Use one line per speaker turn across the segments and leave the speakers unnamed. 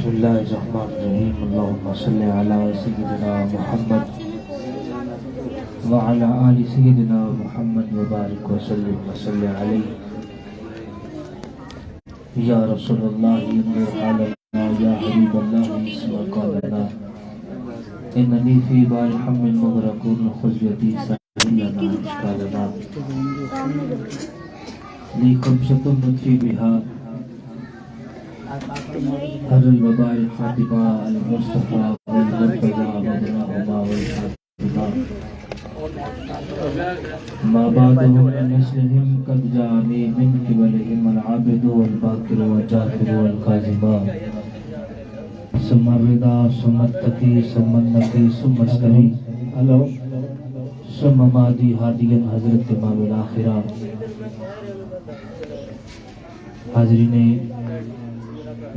بسم اللہ الرحمن الرحیم اللہم صلی علی سیدنا محمد وعلی آل سیدنا محمد وبارک وسلم وصلی علیہ یا رسول اللہ انظر حالنا یا حبیب اللہ اسمع قولنا اننی فی بار حم مغرقون خذ یدی سہلنا اشکالنا لی خمسۃ نطفی بہا حر الوباء الخاتمہ المصطفیٰ والمرتضیٰ مدنہما والحاتمہ ما بعدهم من نسلهم قد جاءني من قبلهم العابد والباكر والجاكر والكاذبا ثم الرضا ثم التقي ثم النقي ثم السري ثم مادي هاديا حضرت امام الاخرہ. حاضرین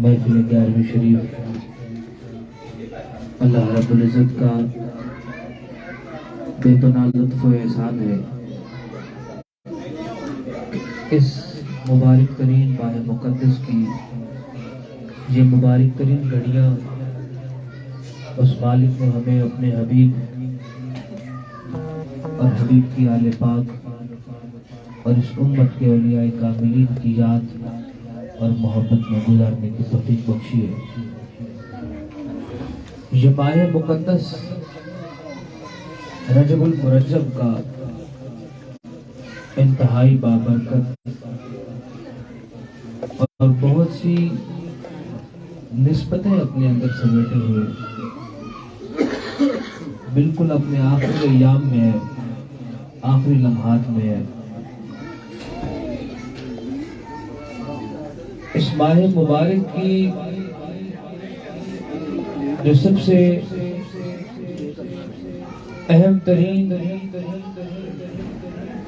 محفل 11ویں شریف، اللہ رب العزت کا بے پناہ لطف و احسان ہے اس مبارک ترین ماہ مقدس کی یہ مبارک ترین گھڑیاں اس مالک نے ہمیں اپنے حبیب اور حبیب کی آل پاک اور اس امت کے اولیاء کاملین کی یاد اور محبت میں گزارنے کی توفیق بخشی ہے. یہ ماہ مقدس رجب المرجب کا انتہائی بابرکت اور بہت سی نسبتیں اپنے اندر سمیٹے ہوئے بالکل اپنے آخری ایام میں ہے، آخری لمحات میں ہے. اس ماہ مبارک کی جو سب سے اہم ترین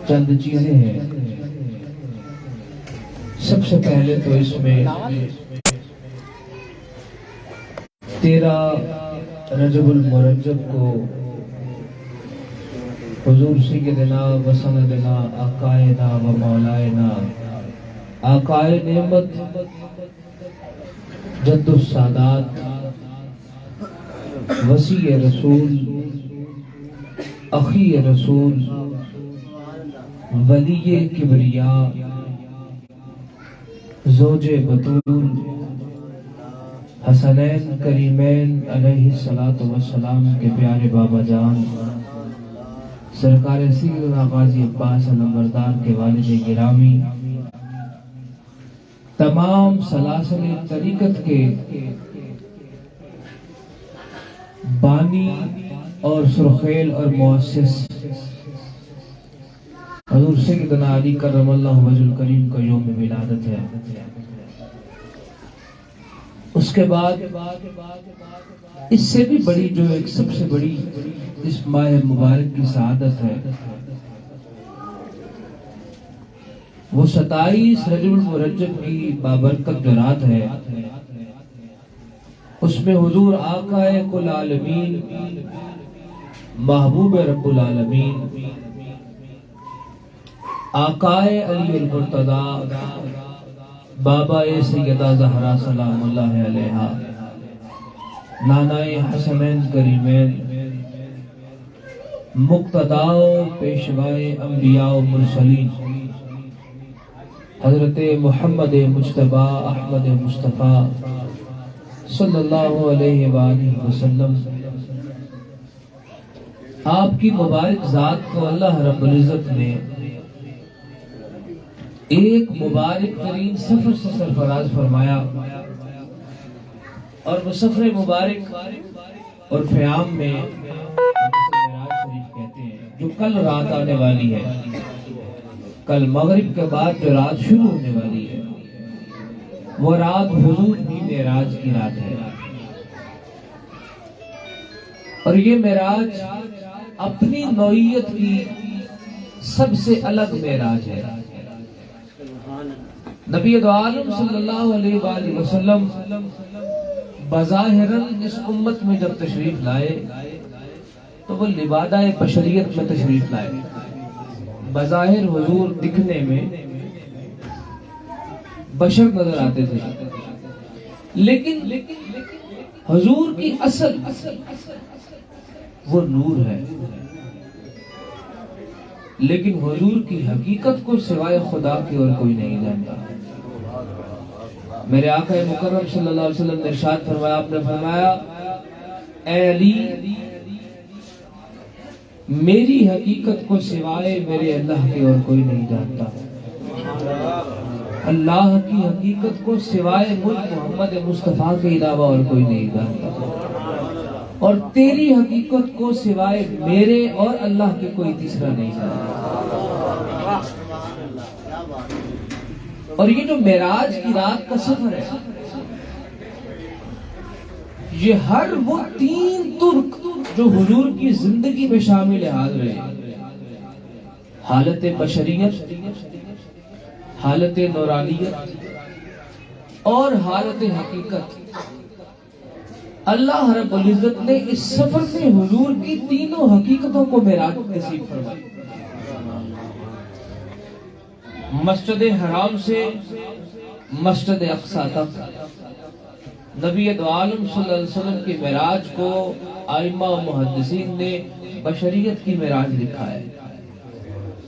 چند چیزیں ہیں، سب سے پہلے تو اس میں 13 رجب المرجب کو حضور سیدنا و سندنا آقائنا و مولائنا آقائے نعمت جد السادات وسیع رسول اخی رسول ولی کبریاء زوج بطول حسنین کریمین علیہ السلام کے پیارے بابا جان سرکار سیدنا غازی عباس علمبردار کے والد گرامی، تمام سلاسل طریقت کے بانی اور سرخیل اور مؤسس حضور سیدنا علی کرم اللہ وجہ الکریم کا یوم ولادت ہے. اس کے بعد اس سے بھی بڑی جو ایک سب سے بڑی اس ماہ مبارک کی سعادت ہے وہ 27 رجب المرجب کی بابرکت جو رات ہے، اس میں حضور آقائے کل عالمین محبوب رب العالمین آقائے علی المرتضیٰ بابا سیدہ زہرا سلام اللہ علیہا نانائے حسنین کریمین مقتداء پیشوائے انبیاء و مرسلین حضرت محمد مجتبی احمد مصطفیٰ صلی اللہ علیہ وآلہ وسلم، آپ کی مبارک ذات کو اللہ رب العزت نے ایک مبارک ترین سفر سے سرفراز فرمایا، اور وہ سفر مبارک اور فیام میں معراج شریف کہتے ہیں، جو کل رات آنے والی ہے، کل مغرب کے بعد جو رات شروع ہونے والی ہے وہ رات حضور کی معراج کی رات ہے. اور یہ معراج اپنی نوعیت کی سب سے الگ معراج ہے. نبی دو عالم صلی اللہ علیہ وآلہ وسلم بظاہراً اس امت میں جب تشریف لائے تو وہ لبادہ بشریت میں تشریف لائے. بظاہر حضور دکھنے میں بشر نظر آتے تھے، لیکن حضور کی اصل وہ نور ہے، لیکن حضور کی حقیقت کو سوائے خدا کے اور کوئی نہیں جانتا۔ میرے آقا مکرم صلی اللہ علیہ وسلم نے ارشاد فرمایا، آپ نے فرمایا اے علی، میری حقیقت کو سوائے میرے اللہ کے اور کوئی نہیں جانتا، اللہ کی حقیقت کو سوائے مجھ محمد مصطفیٰ کے علاوہ اور کوئی نہیں جانتا، اور تیری حقیقت کو سوائے میرے اور اللہ کے کوئی تیسرا نہیں جانتا۔ اور یہ جو معراج کی رات کا سفر ہے، یہ ہر وہ 3 ترک جو حضور کی زندگی میں شامل حاضر ہیں، حالت بشریت، حالت نورانیت اور حالت حقیقت، اللہ رب العزت نے اس سفر میں حضور کی تینوں حقیقتوں کو معراج نصیب فرمائی۔ مسجد حرام سے مسجد اقصی تک نبی دو عالم صلی اللہ علیہ وسلم کی معراج کو ائمہ و محدثین نے بشریت کی معراج لکھا ہے،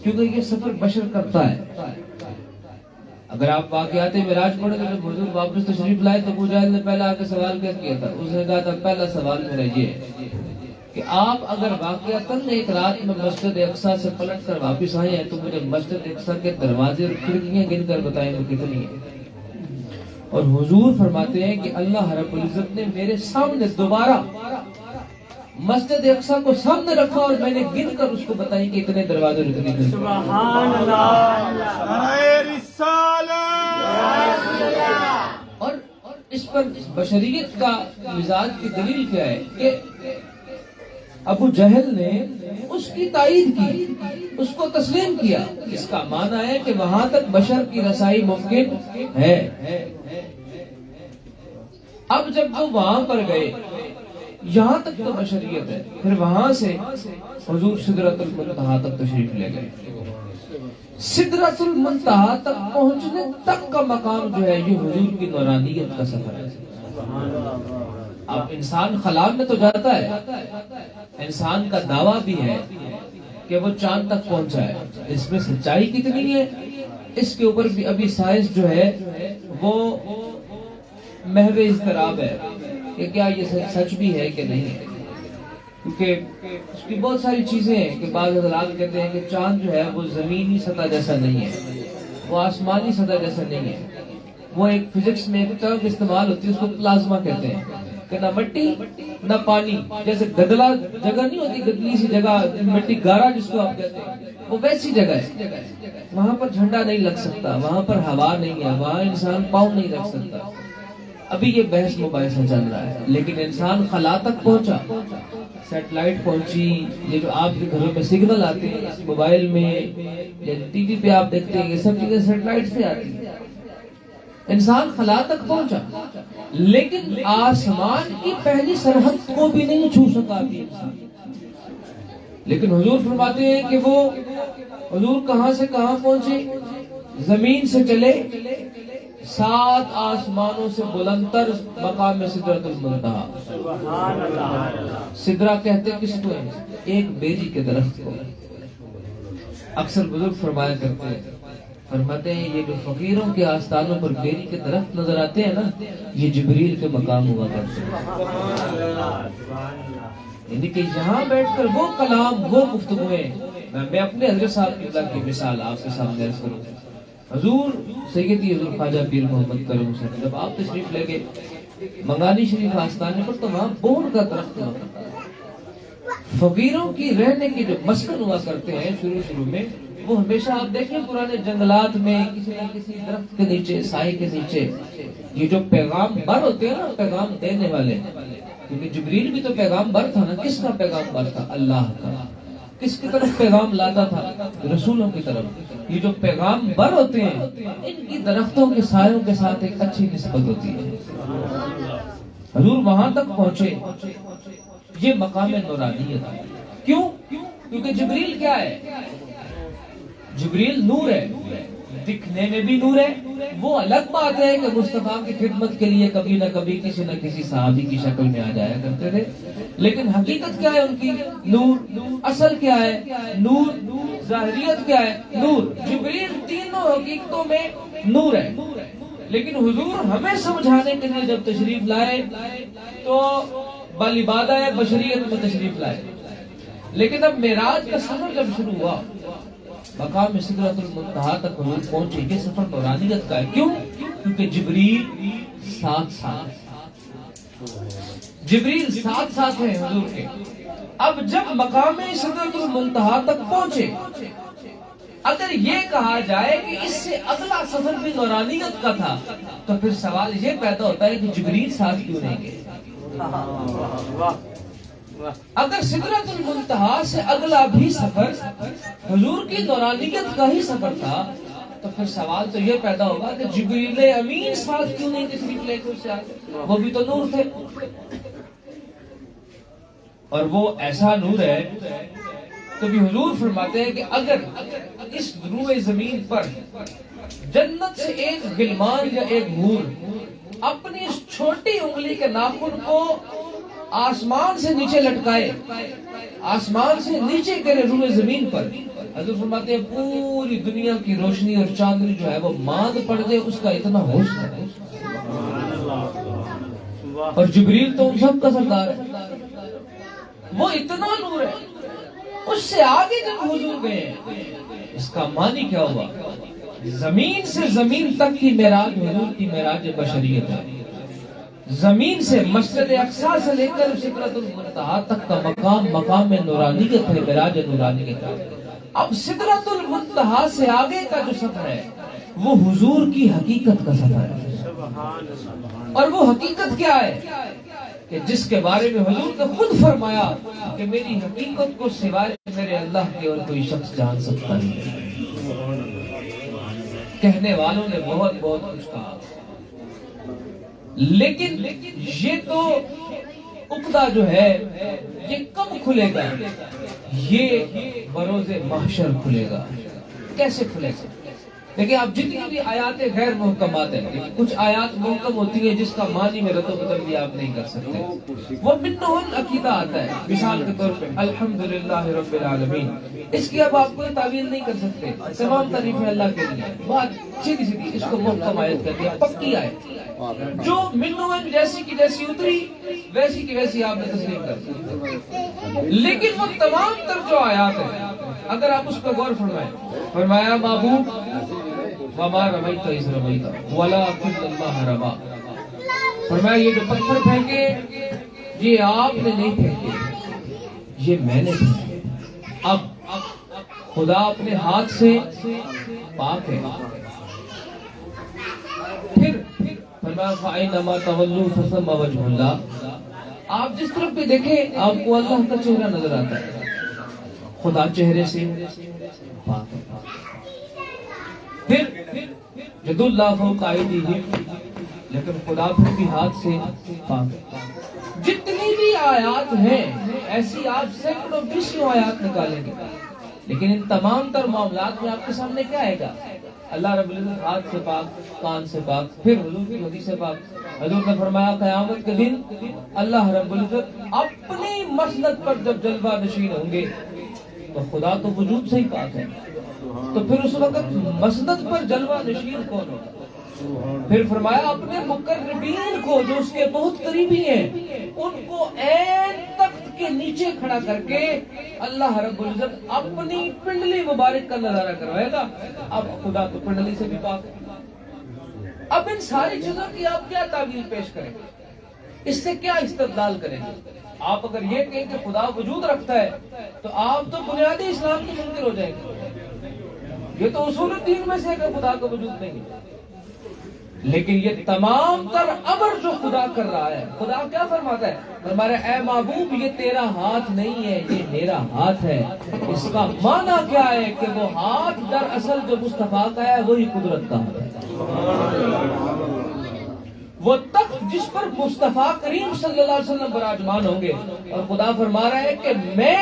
کیونکہ یہ سفر بشر کرتا ہے۔ اگر آپ واقعات معراج پڑھیں تو جب حضور واپس تشریف لائے تو ابو جہل نے پہلا آ کے سوال کیا تھا؟ اس نے کہا تھا پہلا سوال میرا یہ ہے کہ آپ اگر واقعتاً ایک رات میں مسجد اقصی سے پلٹ کر واپس آئے ہیں تو مجھے مسجد اقصی کے دروازے اور کھڑکیاں گن کر بتائیں وہ کتنی ہیں۔ اور حضور فرماتے ہیں کہ اللہ رب العزت نے میرے سامنے دوبارہ مسجد اقصی کو سامنے رکھا اور میں نے گن کر اس کو بتائی کہ اتنے دروازے اور اتنی کھڑکیاں۔ سبحان اللہ۔ اور اس پر بشریت کا مزاج کی دلیل کیا ہے کہ ابو جہل نے اس کی تائید کی، اس کو تسلیم کیا۔ اس کا معنی ہے کہ وہاں تک بشر کی رسائی ممکن ہے۔ اب جب وہ وہاں پر گئے، یہاں تک تو بشریت ہے، پھر وہاں سے حضور سدرۃ المنتہا تک تشریف لے گئے۔ سدرۃ المنتہا تک پہنچنے تک کا مقام جو ہے یہ حضور کی نورانیت کا سفر ہے۔ اب انسان خلا میں تو جاتا ہے، انسان کا دعویٰ بھی ہے کہ وہ چاند تک پہنچا ہے، اس میں سچائی کتنی ہے اس کے اوپر بھی ابھی سائنس جو ہے وہ محو اضطراب ہے کہ کیا یہ سچ بھی ہے کہ نہیں ہے، کیونکہ اس کی بہت ساری چیزیں ہیں کہ بعض حضرات کہتے ہیں کہ چاند جو ہے وہ زمینی سطح جیسا نہیں ہے، وہ آسمانی سطح جیسا نہیں ہے، وہ ایک فزکس میں ایک ٹرم استعمال ہوتی ہے، اس کو پلازما کہتے ہیں کہ نہ مٹی نہ پانی، جیسے گدلا جگہ نہیں ہوتی، گدلی سی جگہ مٹی گارا جس کو آپ کہتے ہیں، وہ ویسی جگہ ہے، وہاں پر جھنڈا نہیں لگ سکتا، وہاں پر ہوا نہیں ہے، وہاں انسان پاؤں نہیں رکھ سکتا۔ ابھی یہ بحث مباحثہ چل رہا ہے، لیکن انسان خلا تک پہنچا، سیٹلائٹ پہنچی، یہ جو آپ کے گھروں میں سگنل آتے ہیں اس موبائل میں یا ٹی وی پہ آپ دیکھتے ہیں، یہ سب چیزیں سیٹلائٹ سے آتی ہیں۔ انسان خلا تک پہنچا لیکن آسمان کی پہلی سرحد کو بھی نہیں چھو سکا ابھی انسان۔ لیکن حضور فرماتے ہیں کہ وہ حضور کہاں سے کہاں پہنچے، زمین سے چلے 7 آسمانوں سے بلندتر مقام سدرۃ المنتہا۔ سدرہ کہتے کس کو ہے؟ ایک بیری کے درخت کو۔ اکثر بزرگ فرمایا کرتے ہیں، فرماتے ہیں یہ جو فقیروں کے آستانوں پر بیری کے درخت نظر آتے ہیں نا، یہ جبریل کے مقام ہوا کرتے ہیں، یعنی کہ یہاں بیٹھ کر وہ کلام، وہ گفتگویں، میں اپنے حضرت صاحب کی مثال آپ کے سامنے عرض کروں۔ حضور سیدی حضور خواجہ پیر محمد کرم صاحب جب آپ تشریف لے گئے منگانی شریف آستانے پر تو وہاں بور کا درخت ہوا کرتا ہے۔ فقیروں کی رہنے کی جو مسکن ہوا کرتے ہیں شروع میں، وہ ہمیشہ آپ دیکھیں پرانے جنگلات میں کسی نہ کسی درخت کے نیچے، سائے کے نیچے، یہ جو پیغام بر ہوتے ہیں نا، پیغام دینے والے، کیونکہ جبریل بھی تو پیغام بر تھا نا، کس کا پیغام بر تھا؟ اللہ کا۔ کس کی طرف پیغام لاتا تھا؟ رسولوں کی طرف۔ یہ جو پیغام بر ہوتے ہیں ان کی درختوں کے سایوں کے ساتھ ایک اچھی نسبت ہوتی ہے۔ حضور وہاں تک پہنچے، یہ مقام نورانیت ہے۔ کیوں؟ کیونکہ جبریل کیا ہے؟ جبریل نور ہے، دکھنے میں بھی نور ہے. وہ الگ بات ہے کہ مصطفیٰ کی خدمت کے لیے کبھی نہ کبھی کسی نہ کسی صحابی کی شکل میں آ جایا کرتے تھے, لیکن حقیقت کیا ہے ان کی؟ نور. اصل کیا ہے؟ نور. ظاہریت کیا ہے؟ نور. جبریل تینوں حقیقتوں میں نور ہے, لیکن حضور ہمیں سمجھانے کے لیے جب تشریف لائے تو بالعبادہ بشریت میں تشریف لائے. لیکن اب معراج کا سفر جب شروع ہوا, مقام سدرۃ المنتہا تک حضور پہنچے, یہ سفر نورانیت کا ہے. کیوں؟ کیونکہ جبریل ساتھ ہیں حضور کے. اب جب مقام سدرۃ المنتہا تک پہنچے, اگر یہ کہا جائے کہ اس سے اگلا سفر بھی نورانیت کا تھا, تو پھر سوال یہ پیدا ہوتا ہے کہ جبریل ساتھ کیوں نہیں گئے؟ اگر سدرۃ المنتہا سے اگلا بھی سفر حضور کی نورانیت کا ہی سفر تھا, تو پھر سوال تو یہ پیدا ہوگا کہ جبریل امین ساتھ کیوں نہیں تشریف لے کر سے آگے؟ وہ بھی تو نور تھے. اور وہ ایسا نور ہے تو بھی حضور فرماتے ہیں کہ اگر اس روئے زمین پر جنت سے ایک غلمان یا ایک حور اپنی اس چھوٹی انگلی کے ناخن کو آسمان سے نیچے لٹکائے, آسمان سے نیچے کرے روئے زمین پر, حضور فرماتے ہیں پوری دنیا کی روشنی اور چاندنی جو ہے وہ ماند پڑ دے, اس کا اتنا ہوش ہے. اور جبریل تو ان سب کا سردار ہے, وہ اتنا نور ہے. اس سے آگے جب حضور گئے, اس کا معنی کیا ہوا؟ زمین سے زمین تک کی معراج حضور کی معراج بشریت ہے. زمین سے مسجد اقصی سے لے کر سدرۃ المنتہا تک کا مقام نورانیت ہے, معراج نورانیت ہے. اب سدرۃ المنتہا سے آگے کا جو سفر ہے وہ حضور کی حقیقت کا سفر ہے. اور وہ حقیقت کیا ہے کہ جس کے بارے میں حضور نے خود فرمایا کہ میری حقیقت کو سوائے میرے اللہ کے اور کوئی شخص جان سکتا نہیں. کہنے والوں نے بہت کچھ کہا, لیکن یہ تو عقدہ جو ہے یہ کب کھلے گا؟ یہ بروز محشر کھلے گا. کیسے کھلے گا؟ دیکھیں آپ جتنی بھی آیات غیر محکمات ہیں, کچھ آیات محکم ہوتی ہیں جس کا معنی میں رد و بدل بھی آپ نہیں کر سکتے. وہ منہن عقیدہ آتا ہے, مثال کے طور پہ الحمدللہ رب العالمین, اس کی اب آپ کوئی تعویل نہیں کر سکتے. تمام تعریفیں اللہ کے لیے, بات سیدھی سیدھی, اس کو محکم آیت کہتے ہیں, پکی آیت. جو منہن جیسی کی جیسی اتری ویسی کی ویسی آپ نے تسلیم کر سکتے. لیکن وہ تمام تر جو آیات ہیں اگر آپ اس پر غور فرمائیں, فرمایا محبوب وما رمیت اذ رمیت ولکن اللہ رمی. فرمایا یہ جو پتھر پھینکے یہ آپ نے نہیں پھینکے, یہ میں نے پھینکے. اب خدا اپنے ہاتھ سے پاک ہے. پھر فرمایا فَأَيْنَمَا تَوَلُّوا فَثَمَّ وَجْهُ اللَّهِ. آپ جس طرف بھی دیکھیں آپ کو اللہ کا چہرہ نظر آتا ہے. خدا چہرے سے پاک ہے. پھر ید اللہ فوق ایدیہم, لیکن خدا پھر بھی ہاتھ سے پاک ہے. جتنی بھی آیات ہیں ایسی آپ سینکڑوں بیسوں آیات نکالیں گے, لیکن ان تمام تر معاملات میں آپ کے سامنے کیا آئے گا؟ اللہ رب العزت ہاتھ سے پاک, کان سے پاک. پھر حضور کی حدیث سے پاک. حضور نے فرمایا قیامت کے دن اللہ رب العزت اپنی مسند پر جب جلوہ نشین ہوں گے تو خدا تو وجود سے ہی پاک ہے, تو پھر اس وقت مسند پر جلوہ نشین کون ہوگا؟ پھر فرمایا اپنے مقربین کو جو اس کے بہت قریبی ہیں ان کو عین تخت کے نیچے کھڑا کر کے اللہ رب العزت اپنی پنڈلی مبارک کا نظارہ کروائے گا. اب خدا تو پنڈلی سے بھی پاک ہے. اب ان ساری چیزوں کی آپ کیا تعبیر پیش کریں گے؟ اس سے کیا استدلال کریں گے؟ آپ اگر یہ کہیں کہ خدا وجود رکھتا ہے تو آپ تو بنیادی اسلام کے منکر ہو جائیں گے. یہ تو اصول الدین میں سے ہے کہ خدا کا وجود نہیں ہے. لیکن یہ تمام تر امر جو خدا کر رہا ہے, خدا کیا فرماتا ہے؟ فرماتا ہے اے محبوب یہ تیرا ہاتھ نہیں ہے, یہ میرا ہاتھ ہے. اس کا معنی کیا ہے کہ وہ ہاتھ دراصل جو مصطفیٰ کا ہے وہی قدرت کا ہے. وہ تخت جس پر مصطفیٰ کریم صلی اللہ علیہ وسلم براجمان ہوں گے, اور خدا فرما رہا ہے کہ میں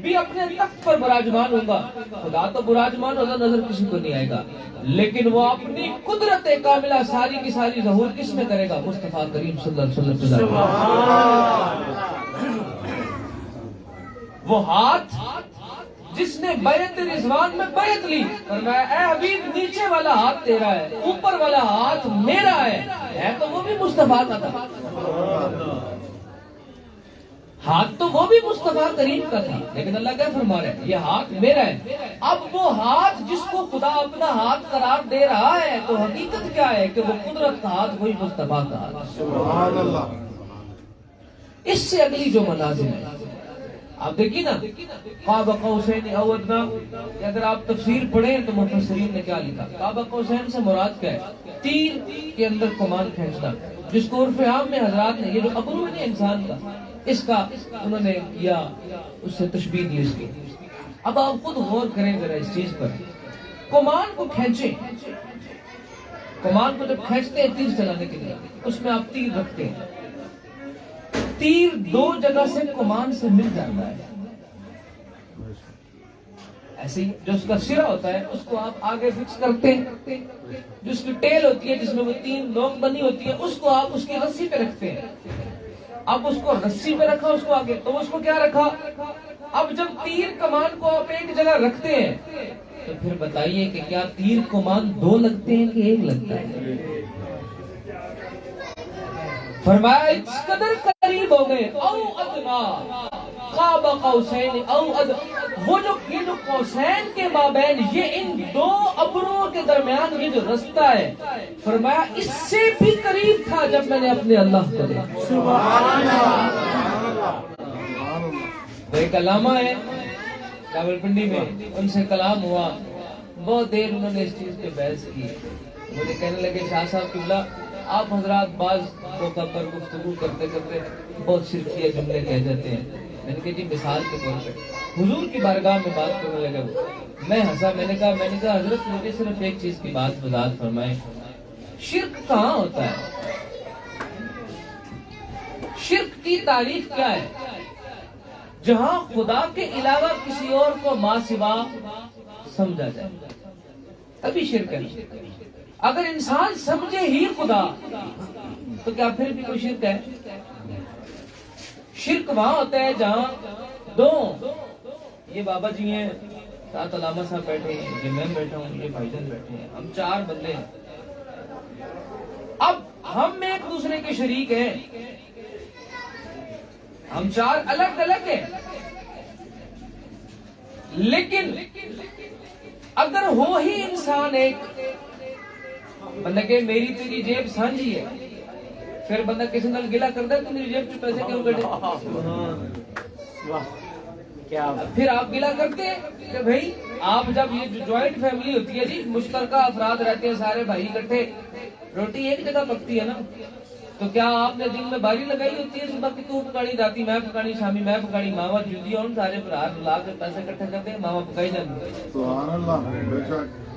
بھی اپنے تخت پر براجمان ہوگا. خدا تو براجمان ہوگا, نظر کسی کو نہیں آئے گا, لیکن وہ اپنی قدرت کاملہ ساری کی ساری ظہور کس میں کرے گا؟ مصطفیٰ کریم صلی اللہ علیہ وسلم. وہ ہاتھ جس نے بیعت رضوان میں بیعت لی, فرمایا اے حبیب نیچے والا ہاتھ تیرا ہے, اوپر والا ہاتھ میرا ہے تو وہ بھی مصطفیٰ کا تھا. ہاتھ تو وہ بھی مصطفیٰ کریم کا تھا, لیکن اللہ کیا فرما رہے ہیں؟ یہ ہاتھ میرا ہے. اب وہ ہاتھ جس کو خدا اپنا ہاتھ قرار دے رہا ہے, تو حقیقت کیا ہے کہ وہ قدرت کا ہاتھ وہی مصطفیٰ کا ہاتھ. سبحان اللہ. اس سے اگلی جو منازل ہے آپ دیکھیے نا, قاب قوسین او ادنی, اگر آپ تفسیر پڑھیں تو مفسرین نے کیا لکھا؟ قاب قوسین سے مراد کیا ہے؟ تیر کے اندر کمان کھینچنا, جس کو عرف عام میں حضرات نے یہ جو ابرو ہے انسان کا, اس کا انہوں نے کیا, اس سے تشبیہ دی اس کی. اب آپ خود غور کریں ذرا اس چیز پر. کمان کو کھینچیں, کمان کو جب کھینچتے ہیں تیر چلانے کے لیے, اس میں آپ تیر رکھتے ہیں. تیر دو جگہ سے کمان سے مل جاتا ہے. ایسے ہی جو اس کا سرا ہوتا ہے اس کو آپ آگے فکس کرتے ہیں, جو اس کی ٹیل ہوتی ہے جس میں وہ 3 نوک بنی ہوتی ہے اس کو آپ اس کی رسی پہ رکھتے ہیں. اب اس کو رسی پہ رکھا, اس کو آگے, تو اس کو کیا رکھا؟ اب جب تیر کمان کو آپ ایک جگہ رکھتے ہیں تو پھر بتائیے کہ کیا تیر کمان 2 لگتے ہیں کہ 1 لگتا ہے؟ فرمایا اس قدر قریب ہو گئے. او ادنا قاب قوسین او ادنا, وہ جو قوسین کے مابین, یہ ان 2 ابروں کے درمیان یہ جو رستہ ہے, فرمایا اس سے بھی قریب تھا جب میں نے اپنے اللہ کو دیکھا. سبحان اللہ. ایک علامہ ہے راولپنڈی میں, ان سے کلام ہوا, بہت دیر انہوں نے اس چیز پہ بحث کی. مجھے کہنے لگے شاہ صاحب قبلہ آپ حضرات بعض موقع پر گفتگو کرتے کرتے بہت شرکیہ جملے کہہ جاتے ہیں. میں نے کہا جی مثال کے طور پہ حضور کی بارگاہ میں بات کرنے لگا. میں ہنسا, میں نے کہا حضرت مجھے صرف ایک چیز کی بات وضاحت فرمائیں, شرک کہاں ہوتا ہے؟ شرک کی تعریف کیا ہے؟ جہاں خدا کے علاوہ کسی اور کو ماں سوا سمجھا جائے تبھی شرک ہے. اگر انسان سمجھے ہی خدا تو کیا پھر بھی کوئی شرک ہے؟ شرک وہاں ہوتا ہے جہاں 2, یہ بابا جی ہیں, ساتھ علامہ صاحب بیٹھے ہیں, یہ میں بیٹھا ہوں, یہ بھائی جان بیٹھے ہیں, ہم 4 بندے ہیں. اب ہم ایک دوسرے کے شریک ہیں, ہم 4 الگ الگ ہیں, لیکن اگر ہو ہی انسان ایک, بندہ کہ میری تیری جیب سانجھی ہے, پھر بندہ کسی نال گلا کرتا ہے تو میری جیب سے پیسے کیوں کٹے؟ پھر آپ گلا کرتے ہیں کہ بھائی آپ جب یہ جوائنٹ فیملی ہوتی ہے جی, مشترکہ افراد رہتے ہیں, سارے بھائی اکٹھے, روٹی ایک جگہ پکتی ہے نا, تو کیا آپ نے دن میں باری لگائی ہوتی ہے صبح کی تو پکاڑی, راتی میں پکاڑی, شامی میں پکاڑی, ماما جدی اور سارے برات لا کے پیسے اکٹھے کرتے ہیں, ماما پکائی جاتی ہے. سبحان اللہ.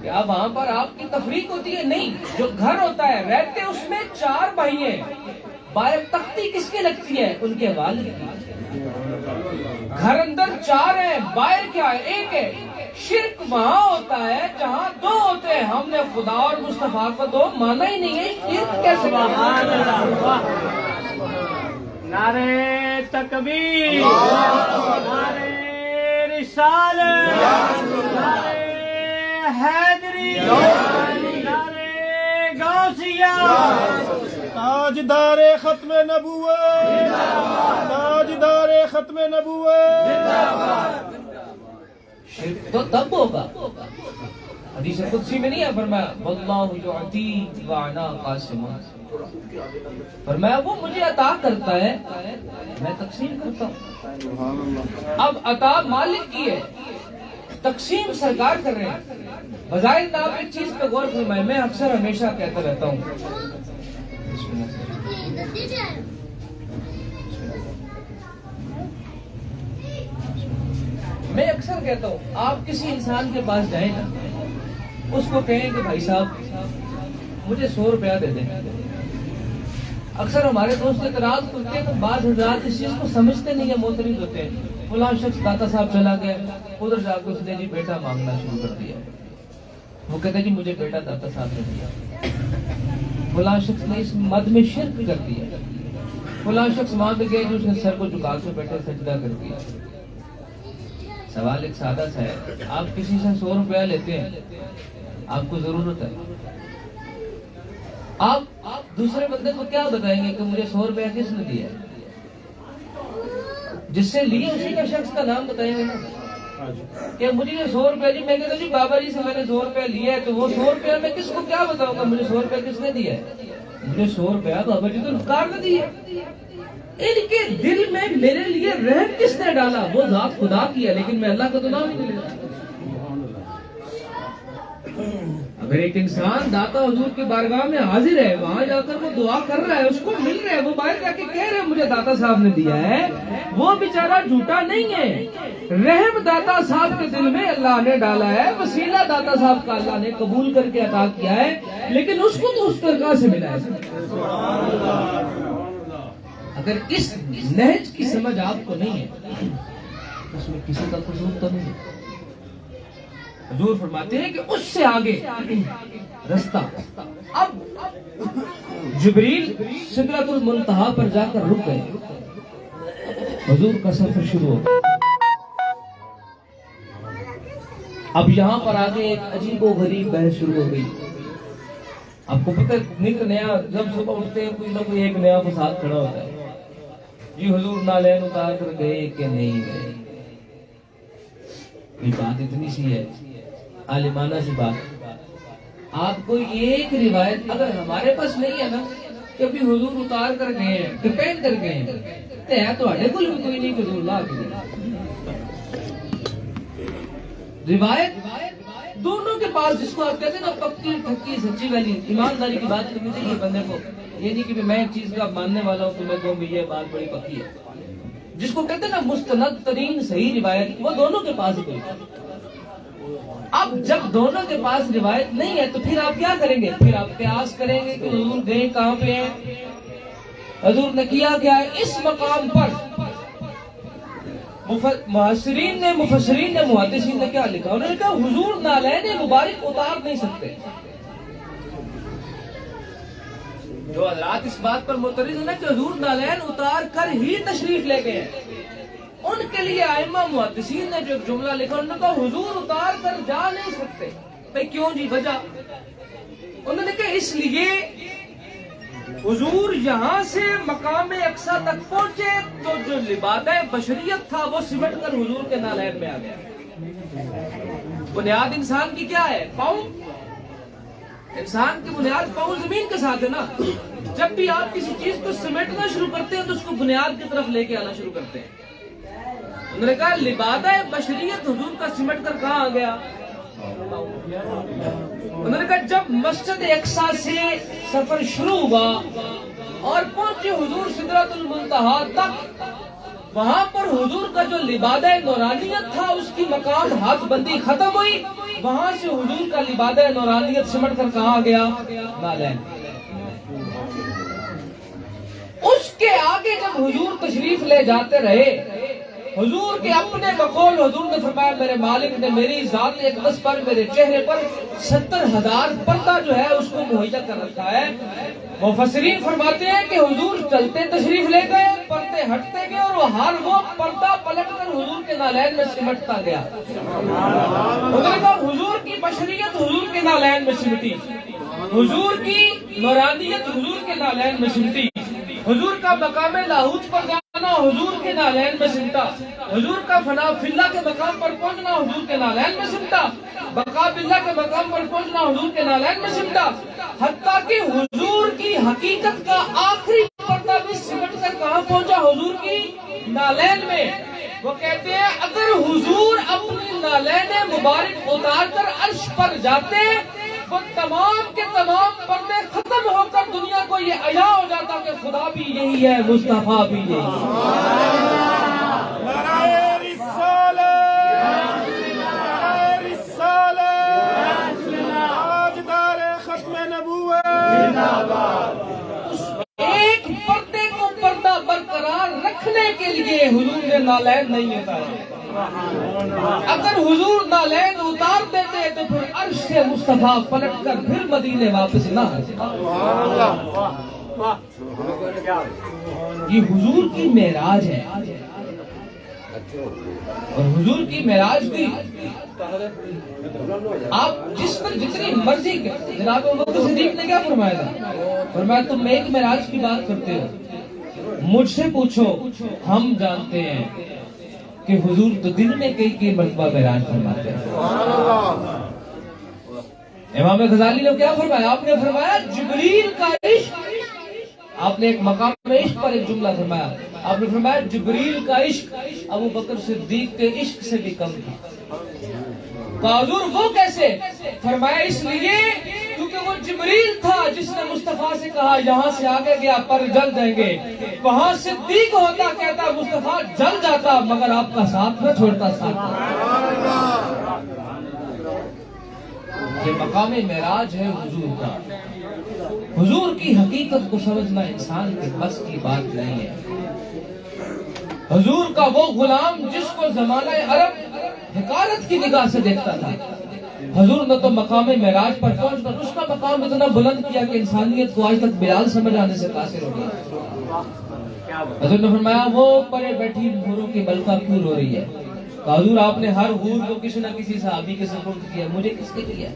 کیا وہاں پر آپ کی تفریق ہوتی ہے؟ نہیں. جو گھر ہوتا ہے رہتے اس میں 4 بھائی ہیں, باہر تختی کس کے لگتی ہے؟ ان کے والد کی. گھر اندر 4 ہیں, باہر کیا ہے؟ 1 ہے. شرک وہاں ہوتا ہے جہاں 2 ہوتے ہیں. ہم نے خدا اور مصطفیٰ کو 2 مانا ہی نہیں ہے, شرک کیسے؟ سبحان اللہ.
نعرہ تکبیر, نعرہ رسالت, نعرہ حیدری, نعرہ غوثیہ,
تاجدار ختم نبوت, تاجدار ختم نبوت.
شرک تو تب ہوگا, حدیث قدسی میں نہیں ہے فرمایا واللہ یعطی وانا قاسم, فرمایا وہ مجھے عطا کرتا ہے, میں تقسیم کرتا ہوں. اب عطا مالک کی ہے, تقسیم سرکار کر رہے ہیں. بظاہر نہ آپ ایک چیز پہ غور فرمائیں, میں اکثر ہمیشہ کہتا رہتا ہوں, میں اکثر کہتا ہوں آپ کسی انسان کے پاس جائیں نا, اس کو کہیں کہ بھائی صاحب مجھے 100 روپیہ دے دیں. اکثر ہمارے دوست اعتراض کرتے ہیں تو بعض حضرات اس چیز کو سمجھتے نہیں ہیں, معترض ہوتے ہیں. فلاں شخص داتا صاحب چلا گیا, ادھر جا کے اس نے جی بیٹا مانگنا شروع کر دیا. وہ کہتے ہیں جی مجھے بیٹا داتا صاحب نے دیا. فلاں شخص نے اس مد میں شرک کر دیا. فلاں شخص وہاں پہ گئے جو اس نے سر کو جھکا کے بیٹھے سجدہ کر دیا. سوال ایک سادہ سا ہے, آپ کسی سے 100 روپیہ لیتے ہیں, آپ کو ضرورت ہے, آپ دوسرے بندے کو کیا بتائیں گے کہ مجھے 100 روپیہ کس نے دیا ہے؟ جس سے لیے اسی کا شخص کا نام بتائیں گے نا کہ مجھے یہ 100 روپیہ, جی میں کہتا جی بابا جی سے میں نے 100 روپیہ لیا ہے, تو وہ 100 روپیہ میں کس کو کیا بتاؤں گا مجھے 100 روپیہ کس نے دیا ہے؟ مجھے 100 روپیہ بابا جی تو کار نے دی ہے. ان کے دل میں میرے لیے رحم کس نے ڈالا؟ وہ ذات خدا کی ہے, لیکن میں اللہ کا تو نام ہی نہیں لیتا. اگر ایک انسان داتا حضور کی بارگاہ میں حاضر ہے, وہاں جا کر وہ دعا کر رہا ہے, اس کو مل رہا ہے, وہ باہر جا کے کہہ رہے ہیں مجھے داتا صاحب نے دیا ہے, وہ بیچارہ جھوٹا نہیں ہے. رحم داتا صاحب کے دل میں اللہ نے ڈالا ہے, وسیلہ داتا صاحب کا اللہ نے قبول کر کے عطا کیا ہے, لیکن اس کو تو اس درگاہ سے ملا ہے. اگر اس نہج کی سمجھ آپ کو نہیں ہے تو اس میں کسی کا قصور تو نہیں ہے. حضور فرماتے ہیں کہ اس سے آگے رستہ. اب جبریل سدرۃ المنتہا پر جا کر رک گئے, حضور کا سفر شروع ہو گیا. اب یہاں پر آگے ایک عجیب و غریب بحث شروع ہو گئی. آپ کو پتہ ہے نیا, جب صبح اٹھتے ہیں کوئی نہ کوئی ایک نیا فساد کھڑا ہوتا ہے. جی حضور نالین اتار کر گئے کہ نہیں گئے؟ یہ بات اتنی سی ہے, عالمانہ سی بات. آپ کو ایک روایت اگر ہمارے پاس نہیں ہے نا کہ ابھی حضور اتار کر گئے ہیں, کہ پہن کر گئے ہیں, تو ہے تو ہڈے کل بھی کوئی نہیں کہ حضور لا کے روایت دونوں کے پاس, جس کو آپ کہتے ہیں نا پکی ٹھکی سچی والی, ایمانداری کی بات کرنی چاہیے بندے کو. یہ نہیں کہ میں ایک چیز کا ماننے والا ہوں تو میں کہوں یہ بات بڑی پکی ہے. جس کو کہتے ہیں نا مستند ترین صحیح روایت, وہ دونوں کے پاس ہی کوئی. اب جب دونوں کے پاس روایت نہیں ہے تو پھر آپ کیا کریں گے؟ پھر آپ قیاس کریں گے کہ حضور گئے کہاں پہ ہیں, حضور نے کیا کیا ہے. اس مقام پر مفسرین نے محدثین نے کیا لکھا؟ انہوں نے کہا حضور نالین مبارک اتار نہیں سکتے. جو حضرات اس بات پر معترض ہیں نا کہ حضور نالین اتار کر ہی تشریف لے گئے ہیں, ان کے لیے ائمہ محدثین نے جو جملہ لکھا, انہوں نے کہا حضور اتار کر جا نہیں سکتے. بھئی کیوں جی, وجہ انہوں نے کہا اس لیے حضور یہاں سے مقام اقصیٰ تک پہنچے تو جو لبادہ بشریت تھا وہ سمٹ کر حضور کے نالین میں آ گیا. بنیاد انسان کی کیا ہے؟ پاؤں. انسان کی بنیاد پاؤں زمین کے ساتھ ہے نا. جب بھی آپ کسی چیز کو سمیٹنا شروع کرتے ہیں تو اس کو بنیاد کی طرف لے کے آنا شروع کرتے ہیں. انہوں نے کہا لبادہ بشریت حضور کا سمٹ کر کہاں آ گیا؟ انہوں نے کہا جب مسجد اقصیٰ سے سفر شروع ہوا اور پہنچے حضور سدرۃ المنتہا تک, وہاں پر حضور کا جو لبادہ نورانیت تھا اس کی مقام ہاتھ بندی ختم ہوئی. وہاں سے حضور کا لبادہ نورانیت سمٹ کر کہاں گیا؟ نالین. اس کے آگے جب حضور تشریف لے جاتے رہے, حضور کے اپنے بقول حضور نے فرمایا میرے مالک نے میری ذات اقدس پر میرے چہرے پر 70,000 پردہ جو ہے اس کو مہیا کر رکھا ہے. مفسرین فرماتے ہیں کہ حضور چلتے تشریف لے گئے, پردے ہٹتے گئے اور وہ پردہ پلٹ کر حضور کے نالین میں سمٹتا گیا. حضور کی بشریت حضور کے نالین میں سمٹی, حضور کی نورانیت حضور کے نالین میں سمٹی, حضور کا مقام لاہوت پر جانا حضور کے نالین میں سمٹا, حضور کا فنا فی اللہ کے مقام پر پہنچنا حضور کے نالین میں سمٹا, بقا باللہ کے مقام پر پہنچنا حضور کے نالین میں سمٹا, حتیٰ کہ حضور کی حقیقت کا آخری پردہ بھی سمٹ کر کہاں پہنچا؟ حضور کی نالین میں. وہ کہتے ہیں اگر حضور اپنی نالین مبارک اتار کر عرش پر جاتے وہ تمام کے تمام پردے ختم ہو کر دنیا کو یہ عیا ہو جاتا کہ خدا بھی یہی ہے, مصطفیٰ بھی یہی ہے. ایک پردے کو پردہ برقرار رکھ رکھنے کے لیے حضور نے نالین نہیں اتارا. اگر حضور نالین اتار دیتے تو پھر عرش سے مصطفیٰ پلٹ کر پھر مدینے واپس نہ آتے. یہ حضور کی معراج ہے. اور حضور کی معراج بھی آپ جس پر جتنی مرضی کرتے. جناب ابوبکر صدیق نے کیا فرمایا تھا؟ فرمایا تم ایک معراج کی بات کرتے ہو, مجھ سے پوچھو, ہم جانتے ہیں کہ حضور تو دن میں کئی مرتبہ معراج فرماتے ہیں. امام غزالی نے کیا فرمایا؟ آپ نے فرمایا جبریل کا عشق. آپ نے ایک مقام عشق پر ایک جملہ فرمایا. آپ نے فرمایا جبریل کا عشق ابو بکر صدیق کے عشق سے بھی کم تھا. حضور وہ کیسے؟ فرمایا اس لیے کیونکہ وہ جبریل تھا جس نے مصطفیٰ سے کہا یہاں سے آگے گیا پر جل جائیں گے. وہاں صدیق ہوتا کہتا مصطفیٰ جل جاتا مگر آپ کا ساتھ نہ چھوڑتا. یہ مقام معراج ہے حضور کا. حضور کی حقیقت کو سمجھنا انسان کے بس کی بات نہیں ہے. حضور کا وہ غلام جس کو زمانہ عرب حقارت کی نگاہ سے دیکھتا تھا, حضور نے تو مقام معراج پر پہنچ کر اس کا مقام اتنا بلند کیا کہ انسانیت کو آج تک بلال سمجھ آنے سے قاصر ہو گیا. حضور نے فرمایا وہ پرے بیٹھی حوروں کی ملکہ کیوں رو رہی ہے؟ حضور آپ نے ہر حور کو کسی نہ کسی صحابی کے سپرد کیا, مجھے کس کے کیا؟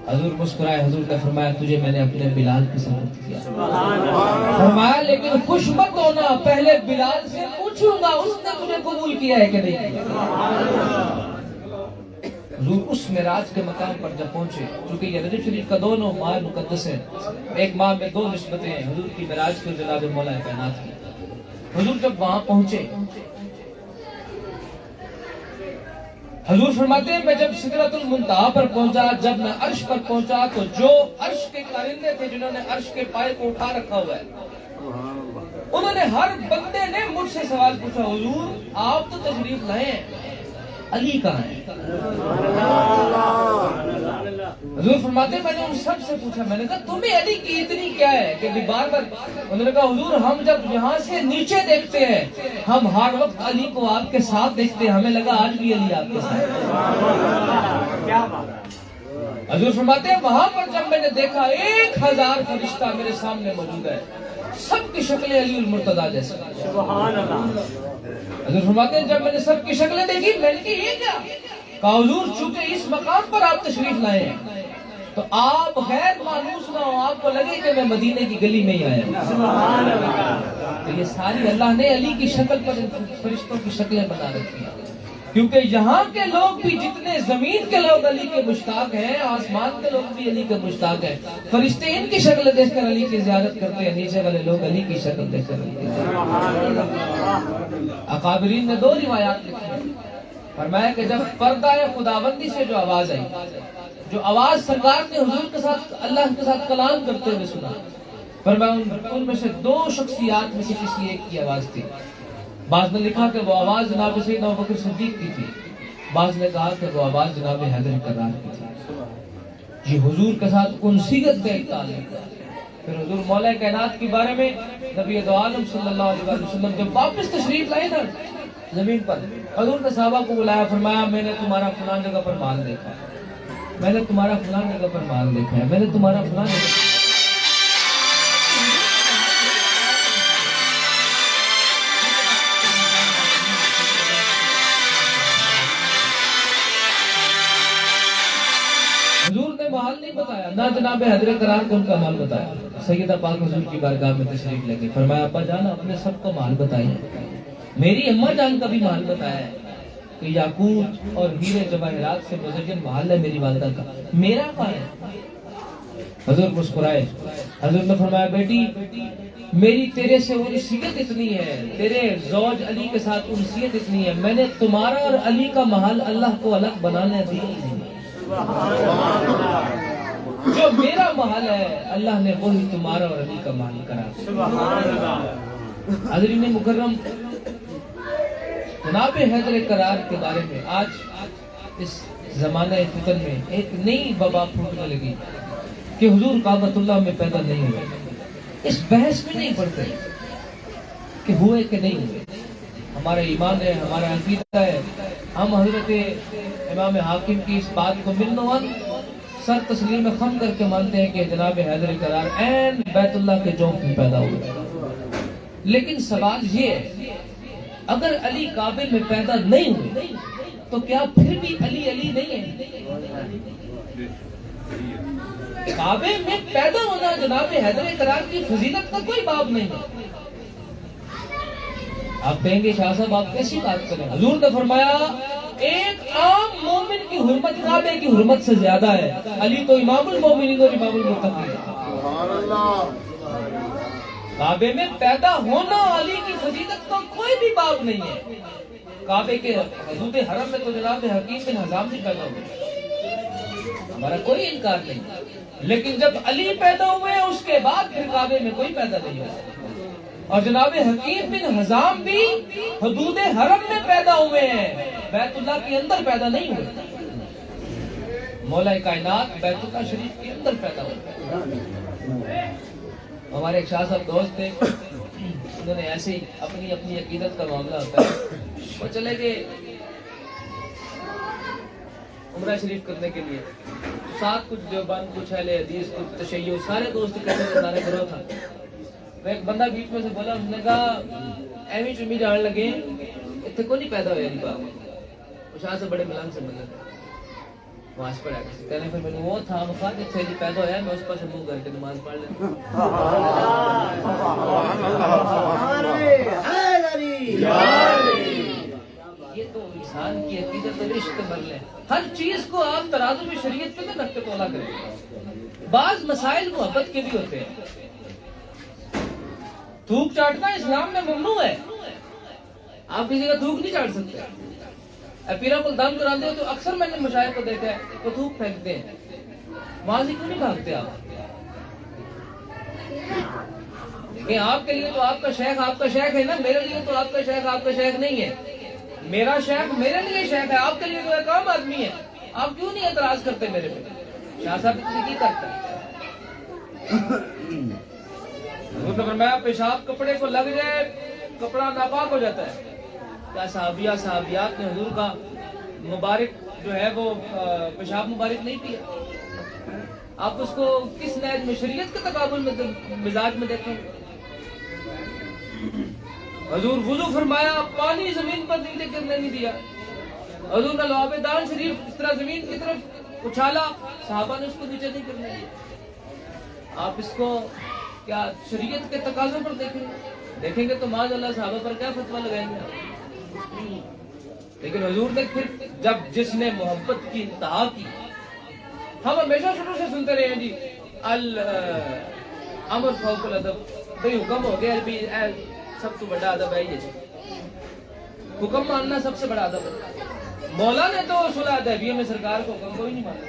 حضور مسکرائے. حضور نے فرمایا تجھے میں نے اپنے بلال کے سپرد کیا. فرمایا لیکن خوش مت ہونا, پہلے بلال سے پوچھوں گا اس نے تجھے قبول کیا ہے کہ نہیں کیا. حضور اس معراج کے مقام پر جب پہنچے, چونکہ یہ رجب شریف کا دونوں ماہ مقدس ہیں, ایک ماہ میں دو نسبتیں ہیں, حضور کی معراج کی جناب مولا کائنات کی. حضور جب وہاں پہنچے, حضور فرماتے ہیں میں جب سدرۃ المنتہا پر پہنچا, جب میں عرش پر پہنچا تو جو عرش کے کارندے تھے جنہوں نے عرش کے پائے کو اٹھا رکھا ہوا ہے, انہوں نے ہر بندے نے مجھ سے سوال پوچھا حضور آپ تو تشریف لائے ہیں, علی کہاں ہے؟ حضور فرماتے ہیں میں نے ان سب سے پوچھا, میں نے کہا تمہیں علی کی اتنی کیا ہے کہ بار بار. انہوں نے کہا حضور ہم جب یہاں سے نیچے دیکھتے ہیں ہم ہر وقت علی کو آپ کے ساتھ دیکھتے ہیں, ہمیں لگا آج بھی علی آپ کے ساتھ. حضور فرماتے ہیں وہاں پر جب میں نے دیکھا 1000 فرشتہ میرے سامنے موجود ہے, سب کی شکلیں علی المرتضیٰ جیسے. حضور فرماتے ہیں جب میں نے سب کی شکلیں دیکھی میں نے کہا یہ کیا؟ کہا حضور چونکہ اس مقام پر آپ تشریف لائے ہیں تو آپ غیر مانوس نہ ہو, آپ کو لگے کہ میں مدینے کی گلی میں ہی آیا ہوں. تو یہ ساری اللہ نے علی کی شکل پر فرشتوں کی شکلیں بنا رکھی ہیں, کیونکہ یہاں کے لوگ بھی جتنے زمین کے لوگ علی کے مشتاق ہیں, آسمان کے لوگ بھی علی کے مشتاق ہیں. فرشتے ان کی شکل دیکھ کر علی کی زیارت کرتے ہیں, نیچے والے لوگ علی کی شکل دیکھ کر علی کی زیارت. اکابرین نے 2 روایات لکھی ہیں. فرمایا کہ جب پردہ خداوندی سے جو آواز آئی, جو آواز سرکار نے حضور کے ساتھ اللہ کے ساتھ کلام کرتے ہوئے سنا, فرمایا ان میں سے 2 شخصیات میں سے کسی ایک کی آواز تھی. بعض نے لکھا کہ وہ آواز جناب سیدنا ابوبکر صدیق کی تھی, بعض نے کہا کہ وہ آواز جناب حیدر کرار کی تھی. یہ حضور کے ساتھ انسیت کا ایک تعلق ہے. پھر حضور مولا کائنات کے بارے میں نبی دو عالم صلی اللہ علیہ وسلم جب واپس تشریف لائے نا زمین پر, حضور نے صحابہ کو بلایا, فرمایا میں نے تمہارا فلان جگہ پر مال دیکھا ہے, میں نے تمہارا فلان جگہ پر مال دیکھا ہے, میں نے تمہارا فلان جگہ. حضور نے مال نہیں بتایا, نہ جناب حضرت قرار کو ان کا مال بتایا. سیدہ پاک حضور کی بارگاہ میں تشریف لے گئے, فرمایا ابا جان اپنے سب کو مال بتائیے. میری اماں جان کا بھی مال بتایا ہے کہ یاقوت اور ہیرے جواہرات سے مزین محل ہے میری والدہ کا, میرا کہاں ہے؟ حضور مسکرائے. حضور نے فرمایا بیٹی میری تیرے سے انسیت اتنی ہے, تیرے زوج علی کے ساتھ انسیت اتنی ہے, میں نے تمہارا اور علی کا محل اللہ کو الگ بنانے دیا نہیں. جو میرا محل ہے اللہ نے وہی تمہارا اور علی کا محل کرا. حضرین مکرم, جناب حیدر کرار کے بارے میں آج اس زمانہ فتن میں ایک نئی وبا پھوٹنے لگی کہ حضور کعبۃ اللہ میں پیدا نہیں ہوئے. اس بحث میں نہیں پڑتے. کہ ہوئے کہ نہیں ہوئے. ہمارا ایمان ہے, ہمارا عقیدہ ہے. ہم حضرت امام حاکم کی اس بات کو ملنوان سر تسلیم خم کر کے مانتے ہیں کہ جناب حیدر کرار عین بیت اللہ کے جوف میں پیدا ہوئے. لیکن سوال یہ ہے, اگر علی کعبے میں پیدا نہیں ہوئے تو کیا پھر بھی علی علی نہیں ہے؟ کعبے میں پیدا ہونا جناب حیدر کرار کی فضیلت کا کوئی باب نہیں ہے. آپ کہیں گے شاہ صاحب آپ کیسی بات کریں؟ حضور نے فرمایا ایک عام مومن کی حرمت کعبے کی حرمت سے زیادہ ہے. علی تو امام المومنین اور امام المتقین. کعبے میں پیدا ہونا علی کی فضیلت کا کوئی بھی باب نہیں ہے. کعبے کے حدود حرم میں تو جناب حکیم بن حزام بھی پیدا ہوئے, ہمارا کوئی انکار نہیں. لیکن جب علی پیدا ہوئے اس کے بعد پھر کعبے میں کوئی پیدا نہیں ہوا. اور جناب حکیم بن حزام بھی حدود حرم میں پیدا ہوئے ہیں, بیت اللہ کے اندر پیدا نہیں ہوئے. مولا کائنات بیت اللہ شریف کے اندر پیدا ہوئے. ہمارے ایک شاہ صاحب دوست تھے, انہوں نے ایسے ہی اپنی عقیدت کا معاملہ ہوتا ہے, وہ چلے گئے عمرہ شریف کرنے کے لیے. ساتھ کچھ دیوبند, کچھ اہل حدیث, کچھ تشیع, سارے دوست کہتے سارے گروہ تھا. ایک بندہ بیچ میں سے بولا, اس نے کہا ایویں چمی جان لگے اتنے کو نہیں پیدا ہوئے علی بابا. شاہ سے بڑے ملان سے ملے نماز پڑھا کہنے پھر میں نے وہ تھا مفاد جب سے علی پیدا ہوا ہے میں اس پر سے منہ کر کے نماز پڑھ لیتا. یہ تو انسان کی عقیدت اور عشق بن لے. ہر چیز کو آپ ترازو میں شریعت پہ نہ رکھ کے تولا کریں. بعض مسائل محبت کے بھی ہوتے ہیں. تھوک چاٹنا اسلام میں ممنوع ہے. آپ کسی کا تھوک نہیں چاٹ سکتے. پیرا کو دم کراتے ہو تو اکثر میں نے مشاہد کو دیکھا ہے وہ تھوک پھینکتے ہیں. وہاں سے کیوں نہیں بھاگتے آپ؟ کہ آپ کے لیے تو آپ کا شیخ ہے نا, میرے لیے تو آپ کا شیخ نہیں ہے. میرا شیخ میرے لیے شیخ ہے, آپ کے لیے تو ایک عام آدمی ہے. آپ کیوں نہیں اعتراض کرتے میرے پہ؟ شاہ صاحب اتنی کی کرتا ہے. حضور نے فرمایا پیشاب کپڑے کو لگ جائے کپڑا ناپاک ہو جاتا ہے. کیا صحابیات نے حضور کا مبارک جو ہے وہ پیشاب مبارک نہیں پیا؟ آپ اس کو کس نہج میں, شریعت کے تقابل میں, مزاج میں دیکھیں. حضور وضو فرمایا پانی زمین پر نیچے گرنے نہیں دیا. حضور نے لعاب دان شریف اس طرح زمین کی طرف اچھالا, صحابہ نے اس کو نیچے نہیں کرنے دیا. آپ اس کو کیا شریعت کے تقاضوں پر دیکھیں گے تو معاذ اللہ صحابہ پر کیا فتویٰ لگائیں گے. لیکن حضور نے پھر جب جس نے محبت کی انتہا کی, ہم ہمیشہ شروع سے سنتے رہے ہیں جی الامر فوق الادب, بھئی حکم ہو گیا بھی سب تو بڑا ادب ہے. یہ حکم ماننا سب سے بڑا ادب ہے. مولا نے تو صلح حدیبیہ میں سرکار کو حکم کوئی نہیں مانا.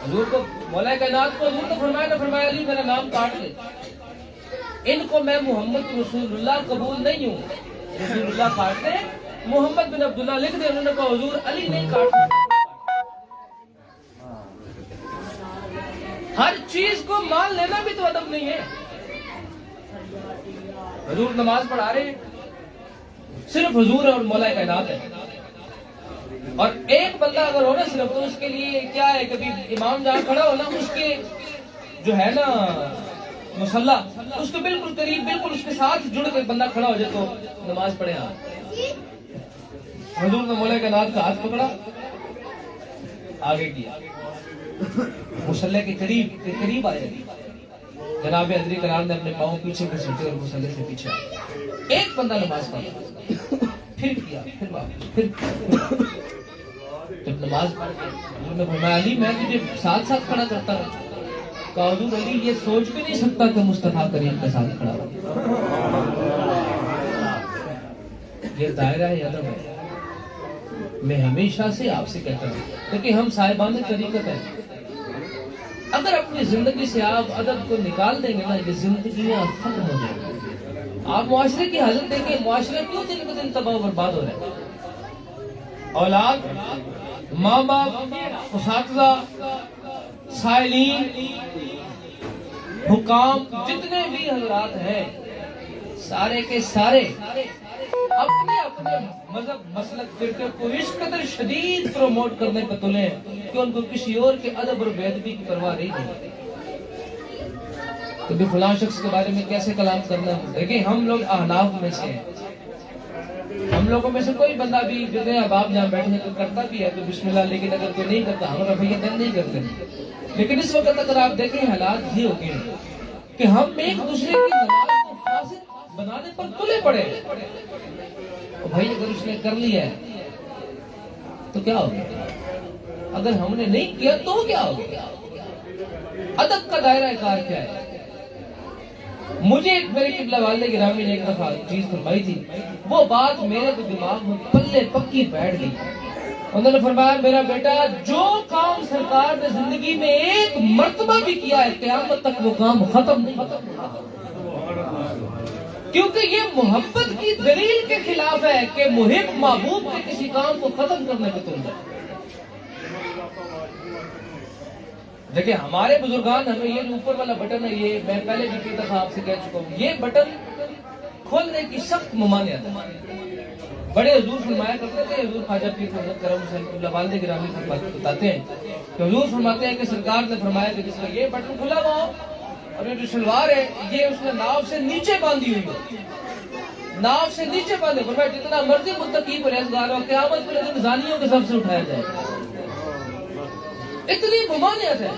حضور کو مولا کائنات کو حضور نے فرمایا علی میرا نام کاٹ لے, ان کو میں محمد رسول اللہ قبول نہیں ہوں. رسول اللہ کاٹ لے, محمد بن عبداللہ لکھ دے. انہوں نے کہا حضور علی نہیں کاٹ. ہر چیز کو مان لینا بھی تو ادب نہیں ہے. حضور نماز پڑھا رہے ہیں, صرف حضور اور مولا کائنات ہے. اور ایک بندہ اگر ہو نا صرف, تو اس کے لیے کیا ہے, کبھی امام جہاں کھڑا ہو نا اس کے جو ہے نا مصلی اس کے بالکل قریب, بالکل اس کے ساتھ جڑ کے بندہ کھڑا ہو جائے تو نماز پڑھے. حضور نے مولا کائنات کا ہاتھ پکڑا, آگے کیا, مصلی کے قریب آئے. جناب حیدر کرار نے اپنے پاؤں پیچھے گھسیٹے اور مصلی سے پیچھے آئے. ایک بندہ نماز پڑھا, پھر کیا, پھر واپس. جب نماز پڑھ کے حضور نے فرمایا علی میں تجھے ساتھ ساتھ کھڑا کرتا ہوں. کہا حضور علی یہ سوچ بھی نہیں سکتا کہ مصطفیٰ کریم کے ساتھ کھڑا ہو. یہ دائرہ ادب ہے. میں ہمیشہ سے آپ سے کہتا ہوں کیونکہ ہم صاحبان طریقت ہیں. اگر اپنی زندگی سے آپ ادب کو نکال دیں گے نا, یہ زندگیاں ختم ہو جائیں گی. آپ معاشرے کی حالت دیکھیں, معاشرے کیوں دن بدن تباہ و برباد ہو رہے ہیں. اولاد, ماں باپ, اساتذہ, سائلین, حکام جتنے بھی حضرات ہیں سارے کے سارے اپنے اپنے مذہب مسلک فرقے کو اس قدر شدید پروموٹ کرنے پہ تلے کہ ان کو کسی اور کے ادب اور بے ادبی کی پرواہ نہیں تھی. کبھی فلاں شخص کے بارے میں کیسے کلام کرنا. دیکھیں ہم لوگ احناف میں سے ہیں, ہم لوگوں میں سے کوئی بندہ بھی جتنے احباب جہاں بیٹھے تو کرتا بھی ہے تو بسم اللہ, لیکن اگر کوئی نہیں کرتا ہم رفیع دن نہیں کرتے. لیکن اس وقت اگر آپ دیکھیں حالات یہ ہو گئے کہ ہم ایک دوسرے کی نماز کو فاسد بنانے پر تلے پڑے. بھائی اگر اس نے کر لیا ہے تو کیا ہوگا, اگر ہم نے نہیں کیا تو کیا ہوگا. ادب کا دائرہ کار کیا ہے. مجھے ایک میرے قبلہ والد گرامی نے ایک دفعہ چیز فرمائی تھی, وہ بات میرے تو دماغ میں پلے پکی بیٹھ گئی. انہوں نے فرمایا میرا بیٹا جو کام سرکار نے زندگی میں ایک مرتبہ بھی کیا ہے قیامت تک وہ کام ختم نہیں, کیونکہ یہ محبت کی دلیل کے خلاف ہے کہ محب محبوب کے کسی کام کو ختم کرنے پہ تل جائے. دیکھیں ہمارے بزرگان ہمیں یہ جو اوپر والا بٹن ہے, یہ میں پہلے بھی کئی دفعہ آپ سے کہہ چکا ہوں, یہ بٹن کھولنے کی سخت ممانعت ہے. بڑے حضور فرمایا کرتے تھے, حضور خواجہ پیر حضرت کرم حسین قبلہ والد گرامی بتاتے ہیں کہ حضور فرماتے ہیں کہ سرکار نے فرمایا کہ جس کا یہ بٹن کھلا ہوا ہو اور یہ جو شلوار ہے یہ اس نے ناف سے نیچے باندھی ہوئی ہو, ناف سے نیچے باندھے, فرمایا جتنا مرضی متقی پرہیزگار ہو قیامت کے دن زانیوں کے سب سے اٹھایا جائے. اتنی ممانعت ہے.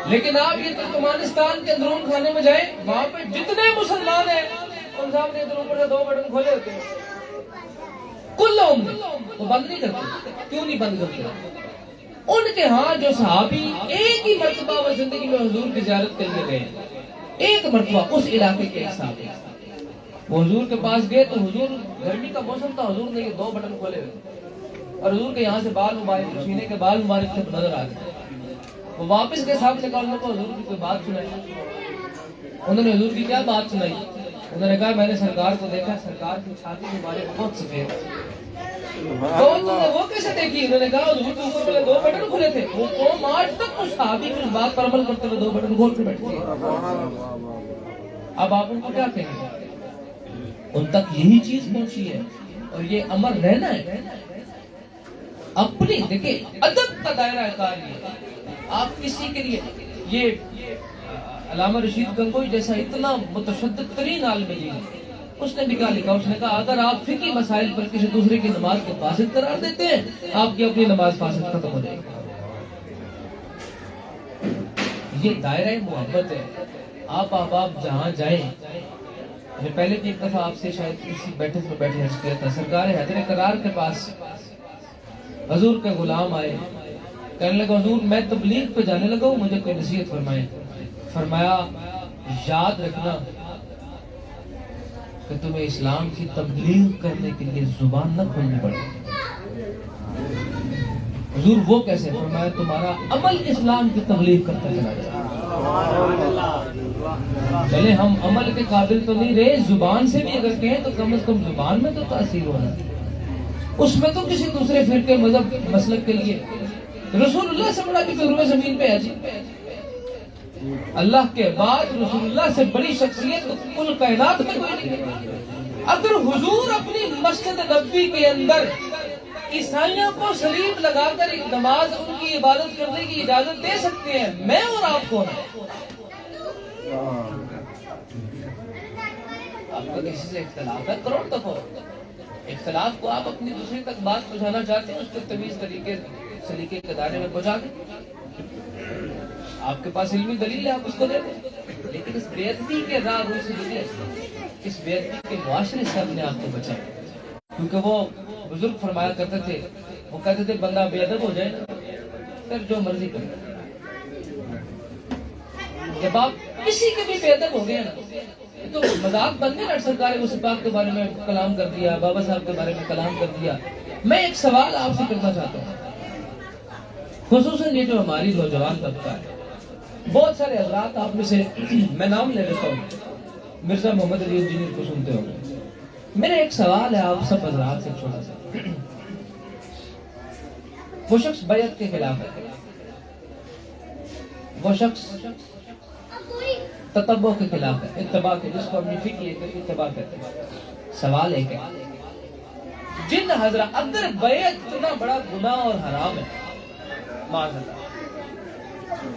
لیکن آپ یہ ترکمانستان کے اندرون کھانے میں جائیں, وہاں پہ جتنے مسلمان ہیں ان صاحب نے ادھر اوپر سے 2 بٹن کھولے ہوتے ہیں, کل وہ بند نہیں کرتے. کیوں نہیں بند کرتے؟ ان کے ہاں جو صحابی ایک ہی مرتبہ وہ زندگی میں حضور کی زیارت کے لیے گئے, ایک مرتبہ اس علاقے کے ایک صحابی وہ حضور کے پاس گئے تو حضور گرمی کا موسم تھا, حضور نے یہ 2 بٹن کھولے ہوئے اور حضور کے یہاں سے بال مبارک سینے کے بال مبارک سے نظر آ گئے. وہ واپس کے سامنے کہا انہوں نے حضور کی کوئی بات سنائی. انہوں نے حضور کی کیا بات سنائی؟ انہوں نے کہا میں نے سرکار کو دیکھا, سرکار کی چھاتی مبارک بہت سفید. تو انہوں نے وہ کیسے دیکھی؟ انہوں نے کہا حضور کے اوپر والے 2 بٹن کھلے تھے. وہ قوم آج تک اس صحابی کی بات پر عمل کرتے ہوئے 2 بٹن کھول کے بیٹھتی ہے. اب آپ ان کو کیا کہیں گے؟ ان تک یہی چیز پہنچی ہے اور یہ امر رہنا ہے. اپنی دیکھیں ادب کا دائرہ کار یہ آپ کسی کے لیے, یہ علامہ رشید گنگوئی جیسا اتنا متشدد ترین عالم دین اس نے بھی کیا لکھا, اس نے کہا اگر آپ فقہی مسائل پر کسی دوسرے کی نماز کو فاسد قرار دیتے ہیں آپ کی اپنی نماز فاسد ختم ہو جائے گی. یہ دائرہ محبت ہے. آپ احباب جہاں جائیں, میں پہلے بھی ایک دفعہ آپ سے شاید اسی بیٹھک میں بیٹھے عرض کیا تھا, سرکار حیدر کرار کے پاس حضور کے غلام آئے, کہنے لگا حضور میں تبلیغ پہ جانے لگا ہوں, مجھے کوئی نصیحت فرمائے. فرمایا یاد رکھنا کہ تمہیں اسلام کی تبلیغ کرنے کے لیے زبان نہ کھولنی پڑے. حضور وہ کیسے؟ فرمایا تمہارا عمل اسلام کی تبلیغ کرتا چلا جائے. چلے ہم عمل کے قابل تو نہیں رہے, زبان سے بھی اگر کہیں تو کم از کم زبان میں تو تاثیر ہونا, اس میں تو کسی دوسرے فرقے مذہب مسلک کے لیے رسول اللہ سے بڑا بھی روئے زمین پہ ہے جی. اللہ کے بعد رسول اللہ سے بڑی شخصیت کل کائنات میں کوئی نہیں ہے. اگر حضور اپنی مسجد نبوی کے اندر عیسائیوں کو صلیب لگا کر ایک نماز ان کی عبادت کرنے کی اجازت دے سکتے ہیں, میں اور آپ کون ہیں؟ آپ کا کسی سے اختلاف ہے کروڑ دفعہ, اختلاف کو آپ اپنی دوسری تک بات پہنچانا چاہتے ہیں, اس کو تمیز سلیقے کے دائرے میں پہنچا دیں. آپ کے پاس علمی دلیل ہے, آپ اس کو دے دیں, لیکن اس بے ادبی کے راہ روی سے جڑے, اس بے ادبی کے معاشرے سے اپنے آپ کو بچائیں. کیونکہ وہ بزرگ فرمایا کرتے تھے, وہ کہتے تھے بندہ بے ادب ہو جائے نا پھر جو مرضی کرے. جب آپ کسی کے بھی بے ادب ہو گئے نا تو مذاق بند نہیں. سرکار غوث پاک کے بارے میں کلام کر دیا, بابا صاحب کے بارے میں کلام کر دیا. میں ایک سوال آپ سے کرنا چاہتا ہوں, خصوصاً یہ جو ہماری نوجوان طبقہ ہے, بہت سارے حضرات آپ میں سے میں نام لے لیتا ہوں, مرزا محمد علی انجینئر کو سنتے ہوں گے. میرا ایک سوال ہے آپ سب حضرات سے چھوٹا سا. وہ شخص بیعت کے خلاف ہے, وہ شخص تتبع کے خلاف ہے، اتباع کے، جس کو ہم فقہ اتباع کہتے ہیں۔ سوال ایک ہے، جن حضرات اگر بیعت اتنا بڑا گناہ اور حرام ہے، معاذ اللہ،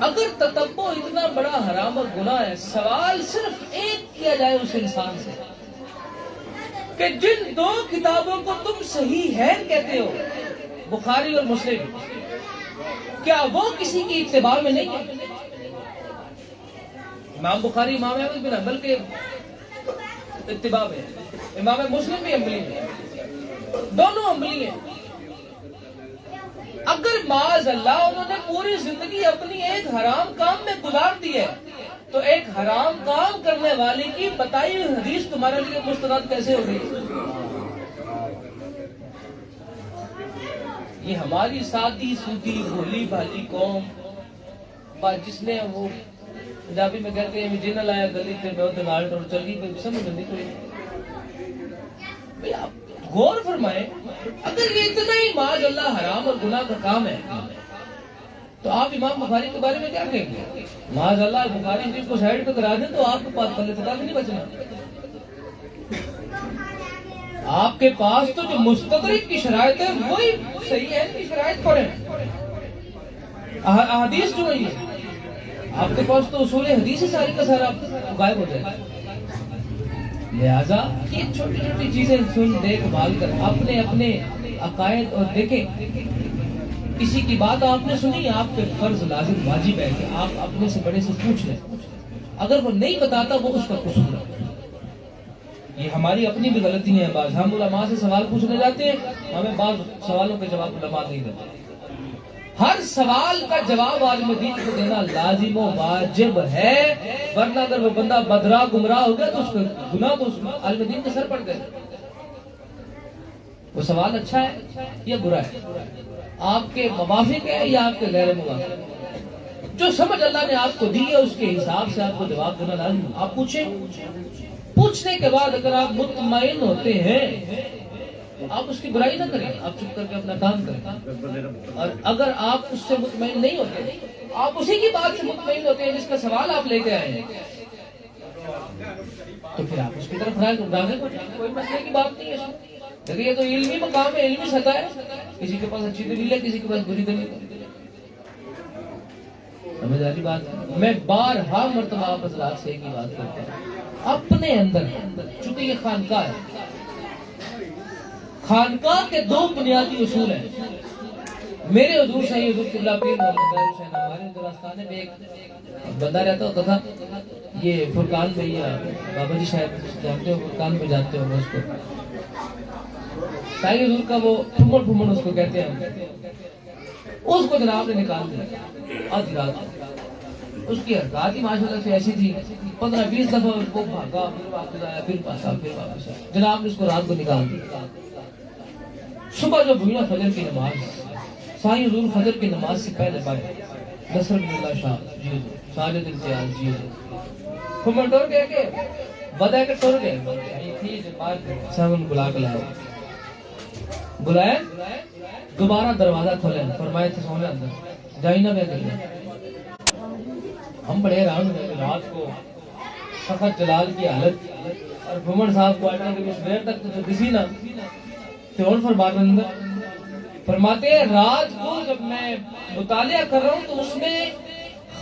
اگر تتبع اتنا بڑا حرام اور گناہ ہے، سوال صرف ایک کیا جائے اس انسان سے کہ جن دو کتابوں کو تم صحیح ہے کہتے ہو، بخاری اور مسلم، کیا وہ کسی کی اتباع میں نہیں ہے؟ امام بخاری امام احمد بن حنبل کے اتباع میں، امام مسلم بھی حنبلی ہیں، دونوں حنبلی ہیں۔ اگر معاذ اللہ انہوں نے پوری زندگی اپنی ایک حرام کام میں گزار دی ہے، تو ایک حرام کام کرنے والے کی بتائی ہوئی حدیث تمہارے لیے مستند کیسے ہوگی؟ یہ ہماری سادی سودی بھولی بھالی قوم، جس نے وہ پنجابی میں کہتے ہیں جن لایا گلی تے بہت نال اور چل گئی، سمجھ نہیں کوئی۔ بھئی آپ غور فرمائیں، اگر یہ اتنا ہی معاذ اللہ حرام اور گناہ کا کام ہے تو آپ امام بخاری کے بارے میں کیا کہیں گے؟ معاذ اللہ بخاری شریف کو سائڈ پہ کرا دیں تو آپ کے پاس پلے تک نہیں بچنا۔ آپ کے پاس تو جو مستدرک کی شرائط ہے وہی صحیح ہے کہ شرائط پڑھیں، احادیث جو ہے آپ کے پاس تو اصول حدیث ساری کا سارا غائب ہو جائے گا۔ لہذا یہ چھوٹی چھوٹی چیزیں سن دیکھ بھال کر اپنے عقائد اور دیکھیں، کسی کی بات آپ نے سنی، آپ پہ فرض لازم واجب ہے کہ آپ اپنے سے بڑے سے پوچھ لیں، اگر وہ نہیں بتاتا وہ اس کا قصور ہے۔ یہ ہماری اپنی بھی غلطی ہے، بعض ہم علماء سے سوال پوچھنے جاتے ہیں، ہمیں بعض سوالوں کے جواب علماء نہیں دیتے۔ ہر سوال کا جواب عالم دین کو دینا لازم و واجب ہے، ورنہ اگر وہ بندہ بدراہ گمراہ ہو گیا تو اس کا گناہ تو عالم دین کے سر پڑ گئے۔ وہ سوال اچھا ہے یا برا ہے، آپ کے موافق ہے یا آپ کے غیر موافق، جو سمجھ اللہ نے آپ کو دی ہے اس کے حساب سے آپ کو جواب دینا لازم ہے۔ آپ پوچھیں، پوچھنے کے بعد اگر آپ مطمئن ہوتے ہیں آپ اس کی برائی نہ کریں، آپ چپ کر کے اپنا کام کریں، اور اگر آپ اس سے مطمئن نہیں ہوتے، آپ اسی کی بات سے مطمئن ہوتے ہیں جس کا سوال آپ لے کے آئے ہیں، تو پھر آپ اس کی طرف راغب ہو جائیں، کوئی مسئلے کی بات نہیں ہے۔ لیکن یہ تو علمی مقام ہے، علمی سطح ہے، کسی کے پاس اچھی دلیل ہے، کسی کے پاس بری دلیل ہے۔ سمجھ آ رہی بات؟ میں بارہا مرتبہ آپ حضرات سے ایک ہی بات کرتا ہوں، اپنے اندر، چونکہ یہ خانقاہ ہے، خانقاہ کے دو بنیادی اصول ہیں۔ میرے حضور شاہی حضور قبلہ پیر محمد طاہر حسین، ہمارے حضور آستانے میں ایک بندہ رہتا ہوتا تھا، یہ فرقان بھیا بابا جی شاید جانتے ہو، فرقان پہ جانتے ہو اس کو، شاہی حضور کا وہ پھمڑ اس کو کہتے ہیں، اس کو جناب نے نکال دیا آدھی رات۔ اس کی حرکات ہی ماشاءاللہ سے ایسی تھی، 15-20 دفعہ اس کو بھاگا، پھر واپس آیا، پھر واپس آیا، جناب نے اس کو رات کو نکال دیا۔ صبح جو بھویا فجر کی نماز، شاہی حضور فجر کی نماز سے پہلے پڑھے، نصر بن اللہ شاہ جی حضور، ساجد امتیاز جی حضور، پھمڑ ٹور گئے کہ بدہ کے ٹور گئے، تھی جو بار سامن بلا کے لایا، بلائے، دوبارہ دروازہ کھولے، فرمائے تھے سونے اندر جائی نہ بے گئی۔ ہم بڑے حیران ہوئے، رات کو سخت جلال کی حالت، اور بھومن صاحب کو آٹھنے کے کچھ دیر تک تو کسی نہ تیون فرماتے ہیں، رات کو جب میں مطالعہ کر رہا ہوں تو اس میں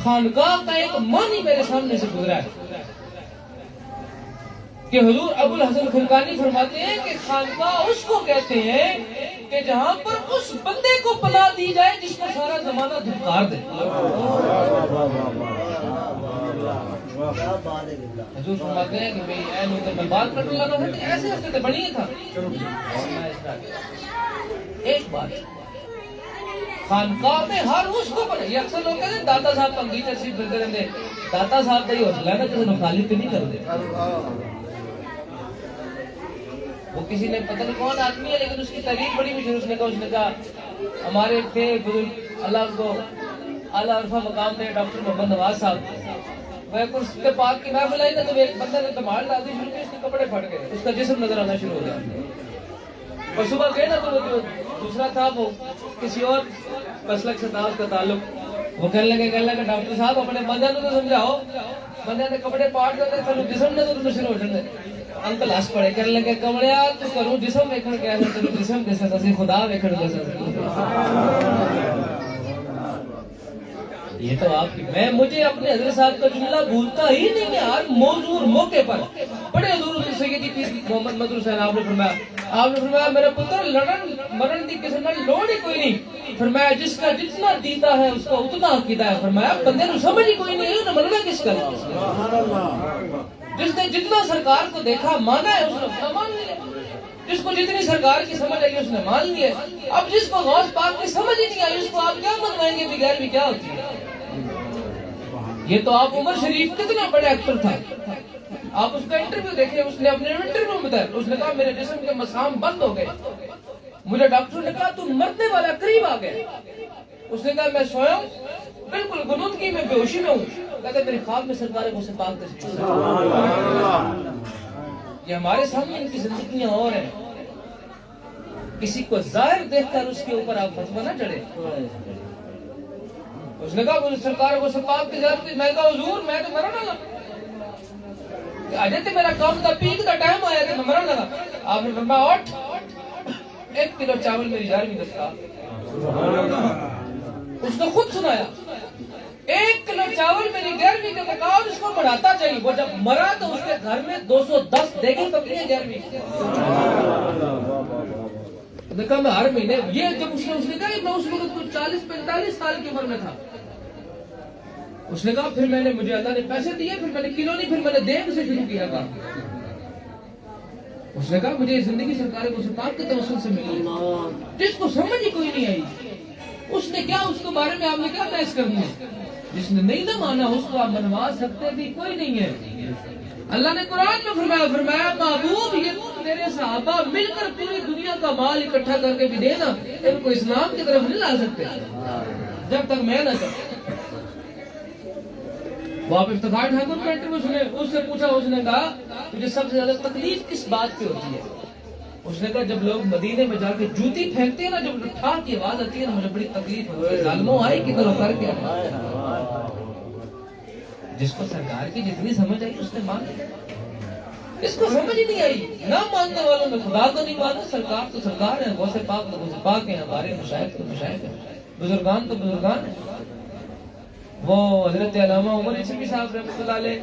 خانقاہ کا ایک معنی میرے سامنے سے گزرا ہے کہ حضور ابو الحسن خرقانی فرماتے ہیں کہ خانقاہ اس کو کہتے ہیں کہ جہاں پر اس بندے کو پناہ دی جائے جس کو سارا زمانہ دھتکار دے۔ حضور فرماتے ہیں کہ بھئی اے نوتے میں بات کرنے لگا ہوں کہ ایسے ہستے تھے بڑی تھا۔ ایک بات خانقاہ میں ہر اس کو بڑھے، یہ اکثر لوگ کہتے ہیں داتا صاحب پنگی ترسیب پھرتے رہتے، داتا صاحب کا یہ حوصلہ ہے نا کسی نے خالد پہ نہیں کر دے۔ وہ کسی نے پتہ نہیں کون آدمی ہے لیکن اس کی تعریف بڑی مشہور، اس نے کہا ہمارے تھے بزرگ، اللہ ان کو اعلیٰ عرفہ مقام دے، ڈاکٹر محمد نواز صاحب، وہ اس کے پاک کی محفل آئی نا تو ایک بندہ نے دماغ ڈال دی شروع کی، اس کے کپڑے پھٹ گئے، اس کا جسم نظر آنا شروع ہو گیا، اور صبح گئے نا تو وہ جو دوسرا تھا وہ کسی اور مسلک سے تھا، اس کا تعلق وہ کہنے لگے ڈاکٹر صاحب اپنے بندے کو سمجھاؤ، بندے نے کپڑے پاٹ دیتے تھے جسم نے تو شروع ہو جاتے انکل ہس پڑے کہنے لگے کمڑیا تو کروں جسم ویکھن گیا تیرو جسم دسدا سی خدا ویکھن دسدا۔ یہ تو آپ کی مجھے اپنے حضرت صاحب کا جملہ بھولتا ہی نہیں ہے، ہر موضوع اور موقع پر بڑے حضور سیدی پیر محمد مدعو حسین آپ نے فرمایا میرا پتر لڑن مرن دی کسی نال لوڑ ہی کوئی نہیں، فرمایا جس کا جتنا دیتا ہے اس کا اتنا عقیدہ ہے، فرمایا بندے نو سمجھ ہی کوئی نہیں ہے مرنا کس کا، جس نے جتنا سرکار کو دیکھا مانا ہے اس نے اپنا مان لیا، جس کو جتنی سرکار کی سمجھ آئی اس نے مان لیا، اب جس کو غوث پاک کی سمجھ ہی نہیں آئی اس کو آپ کیا منوائیں گے بغیر بھی کیا ہوتی ہے۔ یہ تو آپ عمر شریف کتنا بڑا ایکٹر تھا، آپ اس کا انٹرویو دیکھیں، اس نے اپنے انٹرویو میں بتایا، اس نے کہا میرے جسم کے مسام بند ہو گئے، مجھے ڈاکٹر نے کہا تم مرنے والا قریب آ گئے، اس نے کہا میں سویا ہوں بالکل غنودگی میں بے ہوشی میں ہوں، کہتے میرے خواب میں سرکار کو سے پاک تشریف، یہ ہمارے سامنے ان کی زندگیاں اور ہیں، کسی کو ظاہر دیکھ کر اس کے اوپر آپ فتویٰ نہ چڑھے۔ اس نے کہا مجھے سرکار کو سے پاک کی ضرورت، میں کہا حضور میں تو مرنا لگا، اجے تو میرا کام کا پیک کا ٹائم آیا کہ میں مرنا لگا، آپ نے فرمایا اٹھ 1 کلو چاول میری 11ویں دستار، اس نے خود سنایا 1 کلو چاول میری 11ویں کا بکاؤ، اس کو بڑھاتا چاہیے، وہ جب مرا تو اس کے گھر میں 210 دیگیں پکڑی ہیں 11ویں، نے کہا میں ہر مہینے، یہ جب اس نے کہا میں اس وقت کو 40-45 سال کی عمر میں تھا، اس نے کہا پھر میں نے مجھے اللہ نے پیسے دیے، پھر میں نے کلو نہیں، پھر میں نے دیگ سے شروع کیا تھا، اس نے کہا مجھے زندگی سرکار کو پاک کے توسل سے ملی، جس کو سمجھ ہی کوئی نہیں آئی، اس نے کیا اس کے بارے میں آپ نے کیا بحث کرنی ہے، جس نے نہیں نہ مانا اس کو آپ منوا سکتے بھی کوئی نہیں ہے۔ اللہ نے قرآن میں فرمایا محبوب یہ تیرے صحابہ مل کر پوری دنیا کا مال اکٹھا کر کے بھی دینا، ان کو اسلام کی طرف نہیں لا سکتے جب تک میں نہ کروں۔ وہ آپ افتخار ٹھاکر کا انٹرویو سنے، اس سے پوچھا، اس نے کہا تجھے سب سے زیادہ تکلیف کس بات پہ ہوتی ہے، اس نے کہا جب لوگ مدینے میں جا کے جوتی پھینکتے ہیں نا، جب ٹھاک کی آواز آتی ہے نا مجھے بڑی تکلیف ہوتی ہے، ظالموں آئے کی طرف کر کے، جس کو سرکار کی جتنی سمجھ آئی اس نے مان لیا، اس کو سمجھ ہی نہیں آئی، نہ ماننے والوں نے خدا کو نہیں مانا، سرکار تو سرکار ہے، غوث پاک تو غوث پاک ہیں، ہمارے مشائخ تو مشائخ ہیں، بزرگان تو بزرگان ہیں۔ وہ حضرت علامہ عمر عشقی صاحب رحمۃ اللہ علیہ،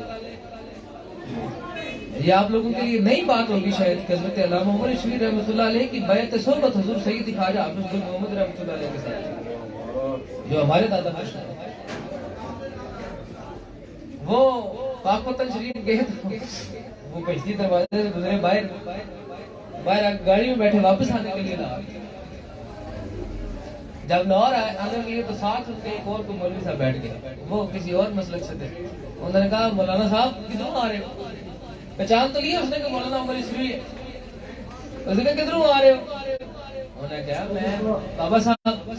یہ آپ لوگوں کے لیے نئی بات ہوگی شاید کہ حضرت علامہ عمر عشقی رحمۃ اللہ علیہ کی بیعت صحبت حضور سیدی خواجہ حافظ بن محمد رحمۃ اللہ علیہ کے ساتھ، جو ہمارے دادا مشہور ہیں، وہ پاک وطن شریف گئے تھے، وہ پچھلی دروازے سے گزرے، باہر گاڑی میں بیٹھے واپس آنے کے لیے تھا، جب لاہور آنے کے لیے تو ساتھ ان کے ایک اور کو مولوی صاحب بیٹھ گئے، وہ کسی اور مسلک سے تھے، انہوں نے کہا مولانا صاحب کدھروں آ رہے ہو، پہچان تو لیا، اس نے کہا مولانا عمر عشقی ہے، اس نے کہا کدھروں آ رہے ہو، انہوں نے کہا میں بابا صاحب،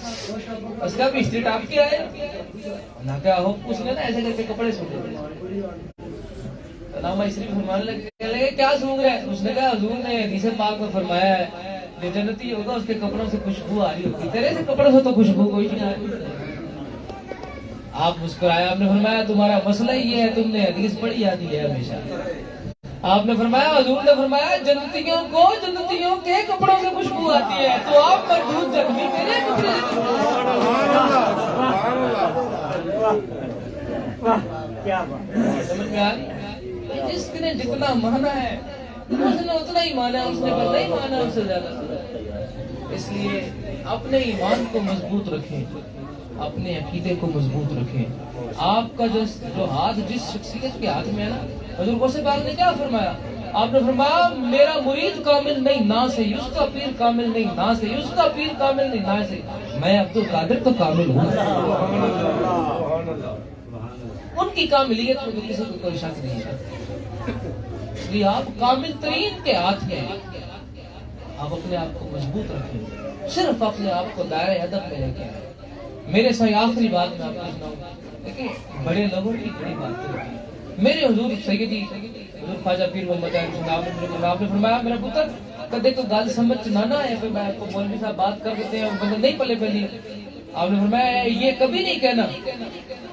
اس کا بھی اسٹریٹ آپ کی آئے، انہوں نے کہا اس نے نا ایسے کر کے کپڑے سونگے، علامہ عشقی فرمانے لگے کیا سونگ رہے، اس نے کہا حضور نے حدیث پاک میں فرمایا ہے جو جنتی ہوگا اس کے کپڑوں سے خوشبو آ رہی ہوگی، تیرے سے کپڑوں سے تو خوشبو کوئی نہیں آ رہی۔ آپ مسکرایا، آپ نے فرمایا تمہارا مسئلہ یہ ہے تم نے حدیث پڑھی آتی ہے ہمیشہ، آپ نے فرمایا حضور نے فرمایا جنتیوں کو جنتیوں کے کپڑوں سے خوشبو آتی ہے، تو آپ مردود زخمی میرے کپڑے سمجھ میں آ رہی، جس نے جتنا مانا ہے اس نے اتنا ہی مانا، اس نے پر نہیں مانا اس سے زیادہ، اس لیے اپنے ایمان کو مضبوط رکھیں، اپنے عقیدے کو مضبوط رکھیں، آپ کا جو ہاتھ جس شخصیت کے ہاتھ میں ہے نا، حضور غوث پاک نے کیا فرمایا، آپ نے فرمایا میرا مرید کامل نہیں نہ صحیح، اس کا پیر کامل نہیں نہ صحیح، اس کا پیر کامل نہیں نہ صحیح، میں عبد القادر تو کامل ہوں، ان کی کاملیت میں کسی کو کوئی شک نہیں ہے، اس لیے آپ کامل ترین کے ہاتھ میں، آپ اپنے آپ کو مضبوط رکھیں، صرف اپنے آپ کو دائرہ ادب میں رکھیں۔ میرے سے آخری بات میں آپ کو سناؤں، دیکھیں بڑے لوگوں کی بڑی باتیں ہوتی ہیں، میرے حضور سیدی حضور خواجہ پیر محمد آپ نے فرمایا میرا پتر کدے کو گل سمجھ نہ آئے، پھر میں آپ کو مولوی صاحب بات کر دیتے ہیں بندے نہیں پلے پلی، آپ نے فرمایا یہ کبھی نہیں کہنا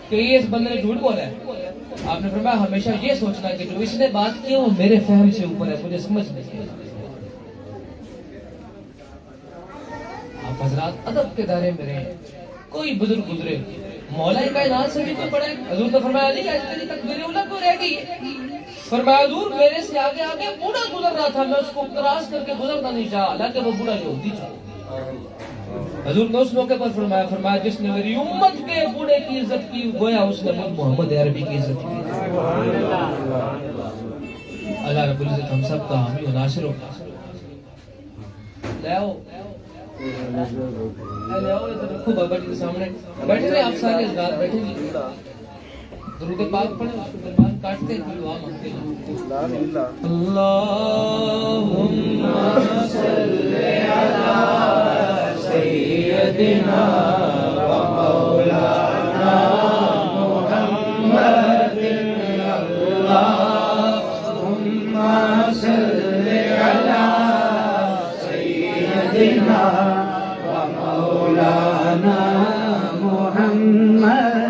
کہ یہ اس بندے نے جھوٹ بولا ہے. آپ نے فرمایا ہمیشہ یہ سوچنا کہ جو اس نے بات کی وہ میرے فہم سے اوپر ہے, مجھے سمجھ نہیں ہے. آپ حضرات ادب کے دائرے میں رہیں. کوئی بزرگ گزرے, مولا کائنات سے بھی کوئی پڑھے. حضور نے فرمایا علی تیری تکبیر اولیٰ کیوں رہ گئی ہے؟ فرمایا حضور میرے سے آگے آگے بوڑھا گزر رہا تھا, میں اس کو کراس کر کے گزرنا نہیں چاہا, حالانکہ وہ بوڑھا یہودی تھا. حضور نے اس موقع پر فرمایا جس نے میری امت کے بوڑھے کی عزت کی گویا اس نے محمد عربی کی عزت کی. اللہ رب العزت ہم سب کا حامی و ناصر ہو. لے آؤ رکھو بابا جی کے سامنے بیٹھے رہے آپ سارے حضرات بیٹھے گی. درود پاک پڑھیں, اس کو دربان کاٹتے ہیں, دعا مانگتے ہیں. اللہم صلی علی سیدنا و مولانا محمد. اللہم صلی علی سیدنا و مولانا محمد.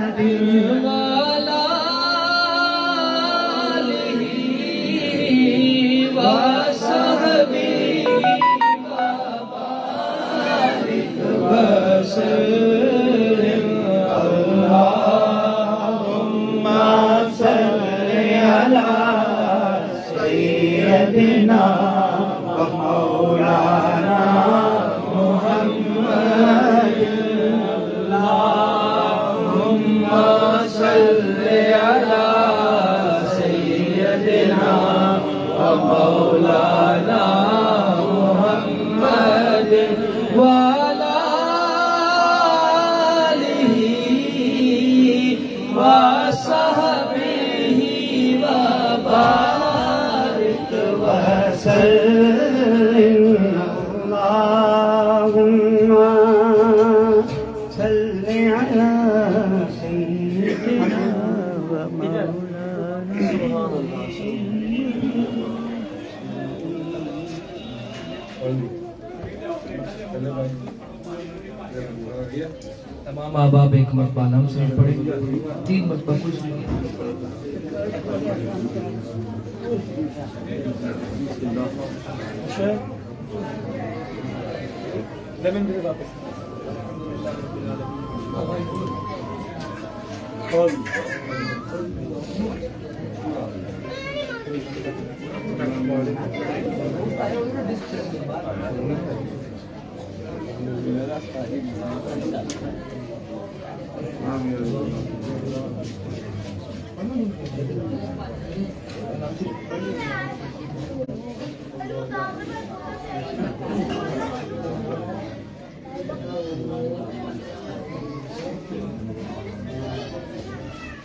تمام آباب ایک مرتبہ نام سے پڑھیں, 3 مرتبہ کچھ نہیں.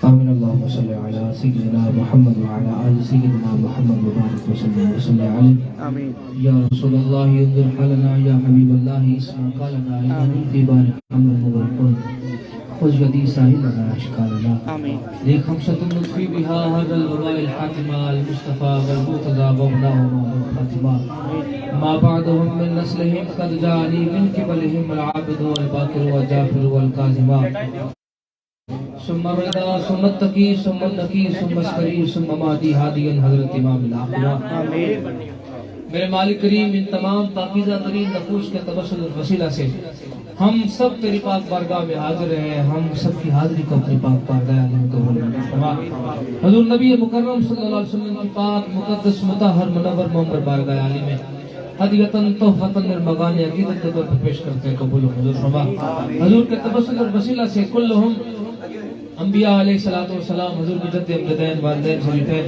آمین. اللهم صل على سيدنا محمد وعلى آل سيدنا محمد وبارك وسلم وصل عليه. آمين. يا رسول الله انظر حالنا, يا حبيب الله اسمع قالنا, إنني في بارك أمر مغرقون خذ يدي ساهلنا أشكالنا. آمين. ليك خمسة نطفي بها هذا الوباء الحاتمة المصطفى والمرتضى وابناهما الفاطمة ما بعدهم من نسلهم قد جاءني من قبلهم العابد والباكر والجافر والكاظم ثم الرضا ثم التقی ثم النقی ثم السکری ثم مادی ہادی حضرت امام الاخرہ. میرے مالک کریم ان تمام پاکیزہ ترین نفوس کے توسل وسیلہ سے ہم سب تیری پاک بارگاہ میں حاضر ہیں. ہم سب کی حاضری کو اپنی پاک بارگاہ میں قبول فرما. حضور نبی مکرم صلی اللہ علیہ وسلم کی پاک مقدس مطہر منور منبر بارگاہ عالی میں ہدیتاً تحفتاً نرمغان عقیدت کے طور پر پیش کرتے ہیں, قبول حضور فرما. حضور کے توسل اور وسیلہ سے کلہم انبیاء علیہ السلام, حضور کی جد امجدین والدین شریفین,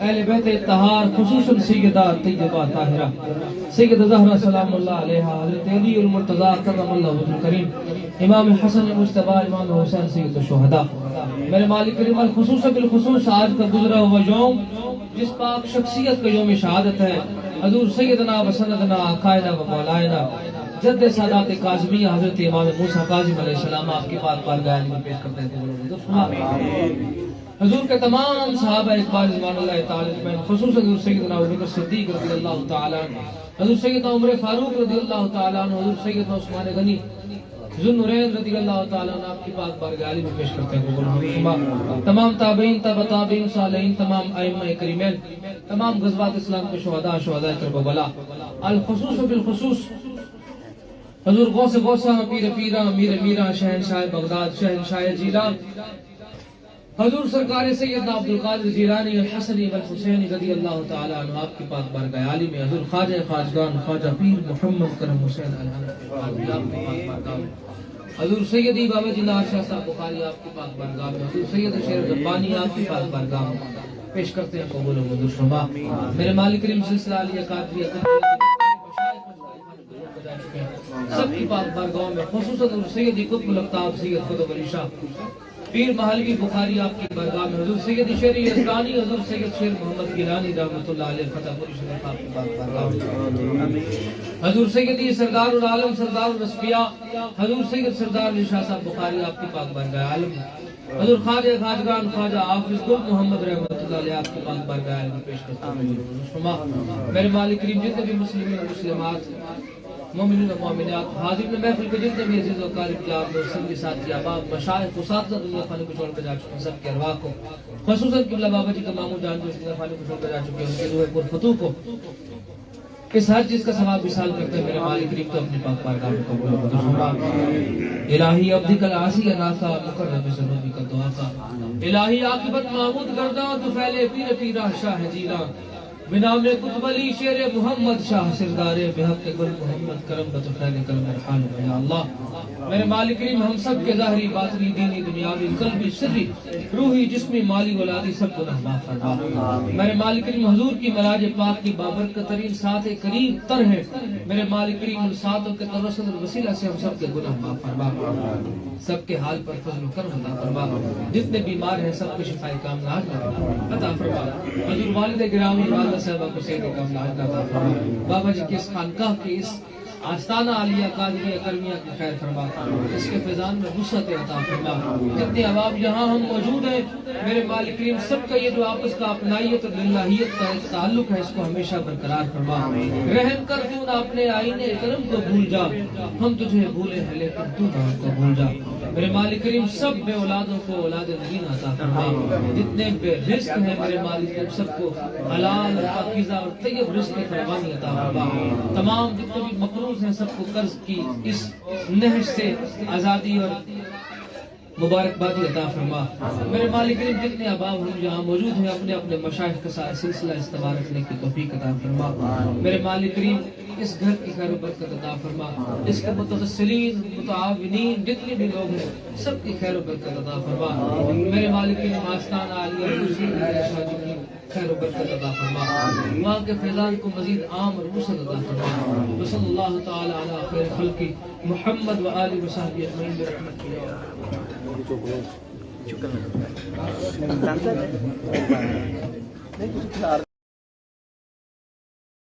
اہل بیت اطہار, خصوصاً سیدہ طیبہ طاہرہ سیدہ زہرہ سلام اللہ علیہا, حضرت علی المرتضیٰ کرم اللہ وجہ کریم, امام حسن مجتبیٰ, امام حسین سید الشہداء. میرے مالک کریم الخصوص بالخصوص آج کا گزرا ہوا یوم جس پاک شخصیت کا یوم شہادت ہے, حضور سیدنا و سندنا آقائنا و مولائنا جد سادات کاظمیہ حضرت امام موسیٰ کاظم علیہ السلام آپ کی پاک بارگاہ میں پیش کرتے ہیں. حضور کے تمام صحابہ اقبال رضوان اللہ تعالی اجمعین, خصوصاً حضور سیدنا ابوبکر صدیق رضی اللہ تعالی عنہ, حضور سیدنا عمر فاروق رضی اللہ تعالی عنہ, حضور سیدنا عثمان غنی ذوالنورین رضی اللہ تعالیٰ عنہ آپ کی پاک بارگاہ عالی میں پیش کرتے ہیں قبول فرما۔ تمام تابعین، تبع تابعین، صالحین، تمام ائمہ کرامین، تمام غزوات اسلام کے شہداء کربلا، الخصوص و بالخصوص حضور غوث غوثہ، پیر پیرہ، امیر میرہ، شہنشاہ بغداد، شہنشاہ جیلان، حضور سرکار سیدنا عبدالقادر جیلانی الحسنی والحسینی رضی اللہ تعالیٰ عنہ آپ کی پاک بارگاہ عالی میں، حضور خواجہ خواجگان خواجہ پیر محمد کرم حسین الحنفی آپ کی پاک بارگاہ میں، حضور سیدی بابا جی شاہ صاحب بخاری آپ کی پاک بارگاہ میں، حضور سید شیر ربانی آپ کی پاک بارگاہ میں پیش کرتے ہیں قبول و منظور فرما۔ میرے مالک کریم سلسلہ علیہ قادریہ سب کی پاک بارگاہوں میں، خصوصاً حضور سیدی قطب الاقطاب سید قطب علی شاہ پیر محلوی بخاری آپ کی بارگاہ میں، حضور سید شیر یزدانی، حضور سید شیر محمد گیلانی رحمۃ اللہ علیہ فتح پوری شریف آپ کی بارگاہ میں، حضور سیدی سردار العالم سردار الاسفیاء حضور سید سردار علی شاہ صاحب بخاری آپ کی پاک بارگاہ عالم میں، حضور خواجہ خواجگان خواجہ حافظ گل محمد رحمۃ اللہ علیہ آپ کی پاک بارگاہ عالم میں پیش کرتا ہوں۔ میرے مالک کریم جتنے بھی مسلمین اور مسلمات، مومنین و مومنات، حاضر میں محفل کے جتنے بھی عزیز و قارب کلاب دوست سنگی ساتھی احباب مشائخ اساتذہ دنیا فانی کو چھوڑ کر جا چکے ہیں، سب کے ارواح کو، خصوصاً قبلہ بابا جی کا ماموں جان جو اس دنیا فانی کو چھوڑ کر جا چکے ہیں، ان کے روح پرفتوح کو اس ہر چیز کا ثواب وصال کرتے ہیں۔ میرے مالک کریم تو اپنی پاک بارگاہ میں قبول و منظور فرما۔ الہی عبدک العاصی ناسا مقرب ذنوبی کا دعا کا، الہی عاقبت محمود گرداں تو پھیلے پیر پیرہ شاہ جیلاں، بنام قطب علی شیر محمد شاہ سردار بحق گل محمد کرم بطفیل کرم ارحان یا اللہ۔ میرے مالک کریم ہم سب کے ظاہری باطنی دینی دنیاوی قلبی سری روحی جسمی مالی ولادی سب گناہ معاف فرما۔ میرے مالک کریم حضور کی مراج پاک کی بابرکت ترین ساتھ قریب تر ہیں، میرے مالک کریم ان ساتھوں کے توسل الوسیلہ سے ہم سب کے گناہ معاف فرما، سب کے حال پر فضل و کرم عطا فرما، جتنے بیمار ہیں سب کو شفائے کاملہ عطا فرما۔ حضور والد گرامی والدہ صاحبہ کو صحت کاملہ عطا فرما، بابا جی کے اس خانقاہ کے اس آستانہ عالیہ قادریہ کرمیہ کی خیر فرما، اس کے فیضان میں وسعت عطا فرما۔ جتنے احباب یہاں ہم موجود ہیں میرے مالک کریم سب کا یہ جو آپس کا اپنائیت اور للہیت کا ایک تعلق ہے اس کو ہمیشہ برقرار فرما۔ رحم کر تو نہ اپنے آئینے کرم کو بھول جا، ہم تجھے بھولے ہیں لیکن تو نہ ہم کو بھول جا۔ میرے مالک کریم سب بے اولادوں کو اولاد نبین عطا فرما، جتنے بے رزق ہیں میرے مالک کریم سب کو حلال پاکیزہ اور طیب رزق فراوانی عطا فرما۔ تمام جتنے بھی مقروض ہیں سب کو قرض کی اس نہج سے آزادی اور مبارکبادی عطا فرما۔ میرے مالک کریم جتنے احباب ہم یہاں موجود ہیں اپنے اپنے مشائخ کے ساتھ سلسلہ استوار رکھنے کی توفیق عطا فرما۔ میرے مالک کریم اس گھر کی خیر و برکت عطا فرما، اس کے متغسلین متعاونین جتنے بھی لوگ ہیں سب کی خیر و برکت عطا فرما۔ میرے مالک کریم آستانہ عالیہ دوسری کی خیر و برکت عطا فرما، وہاں کے فیضان کو مزید عام اور وسعت عطا فرما۔ وصلی اللہ تعالی علی خیر خلق محمد و آلہ و صحبہ اجمعین برحمتہ۔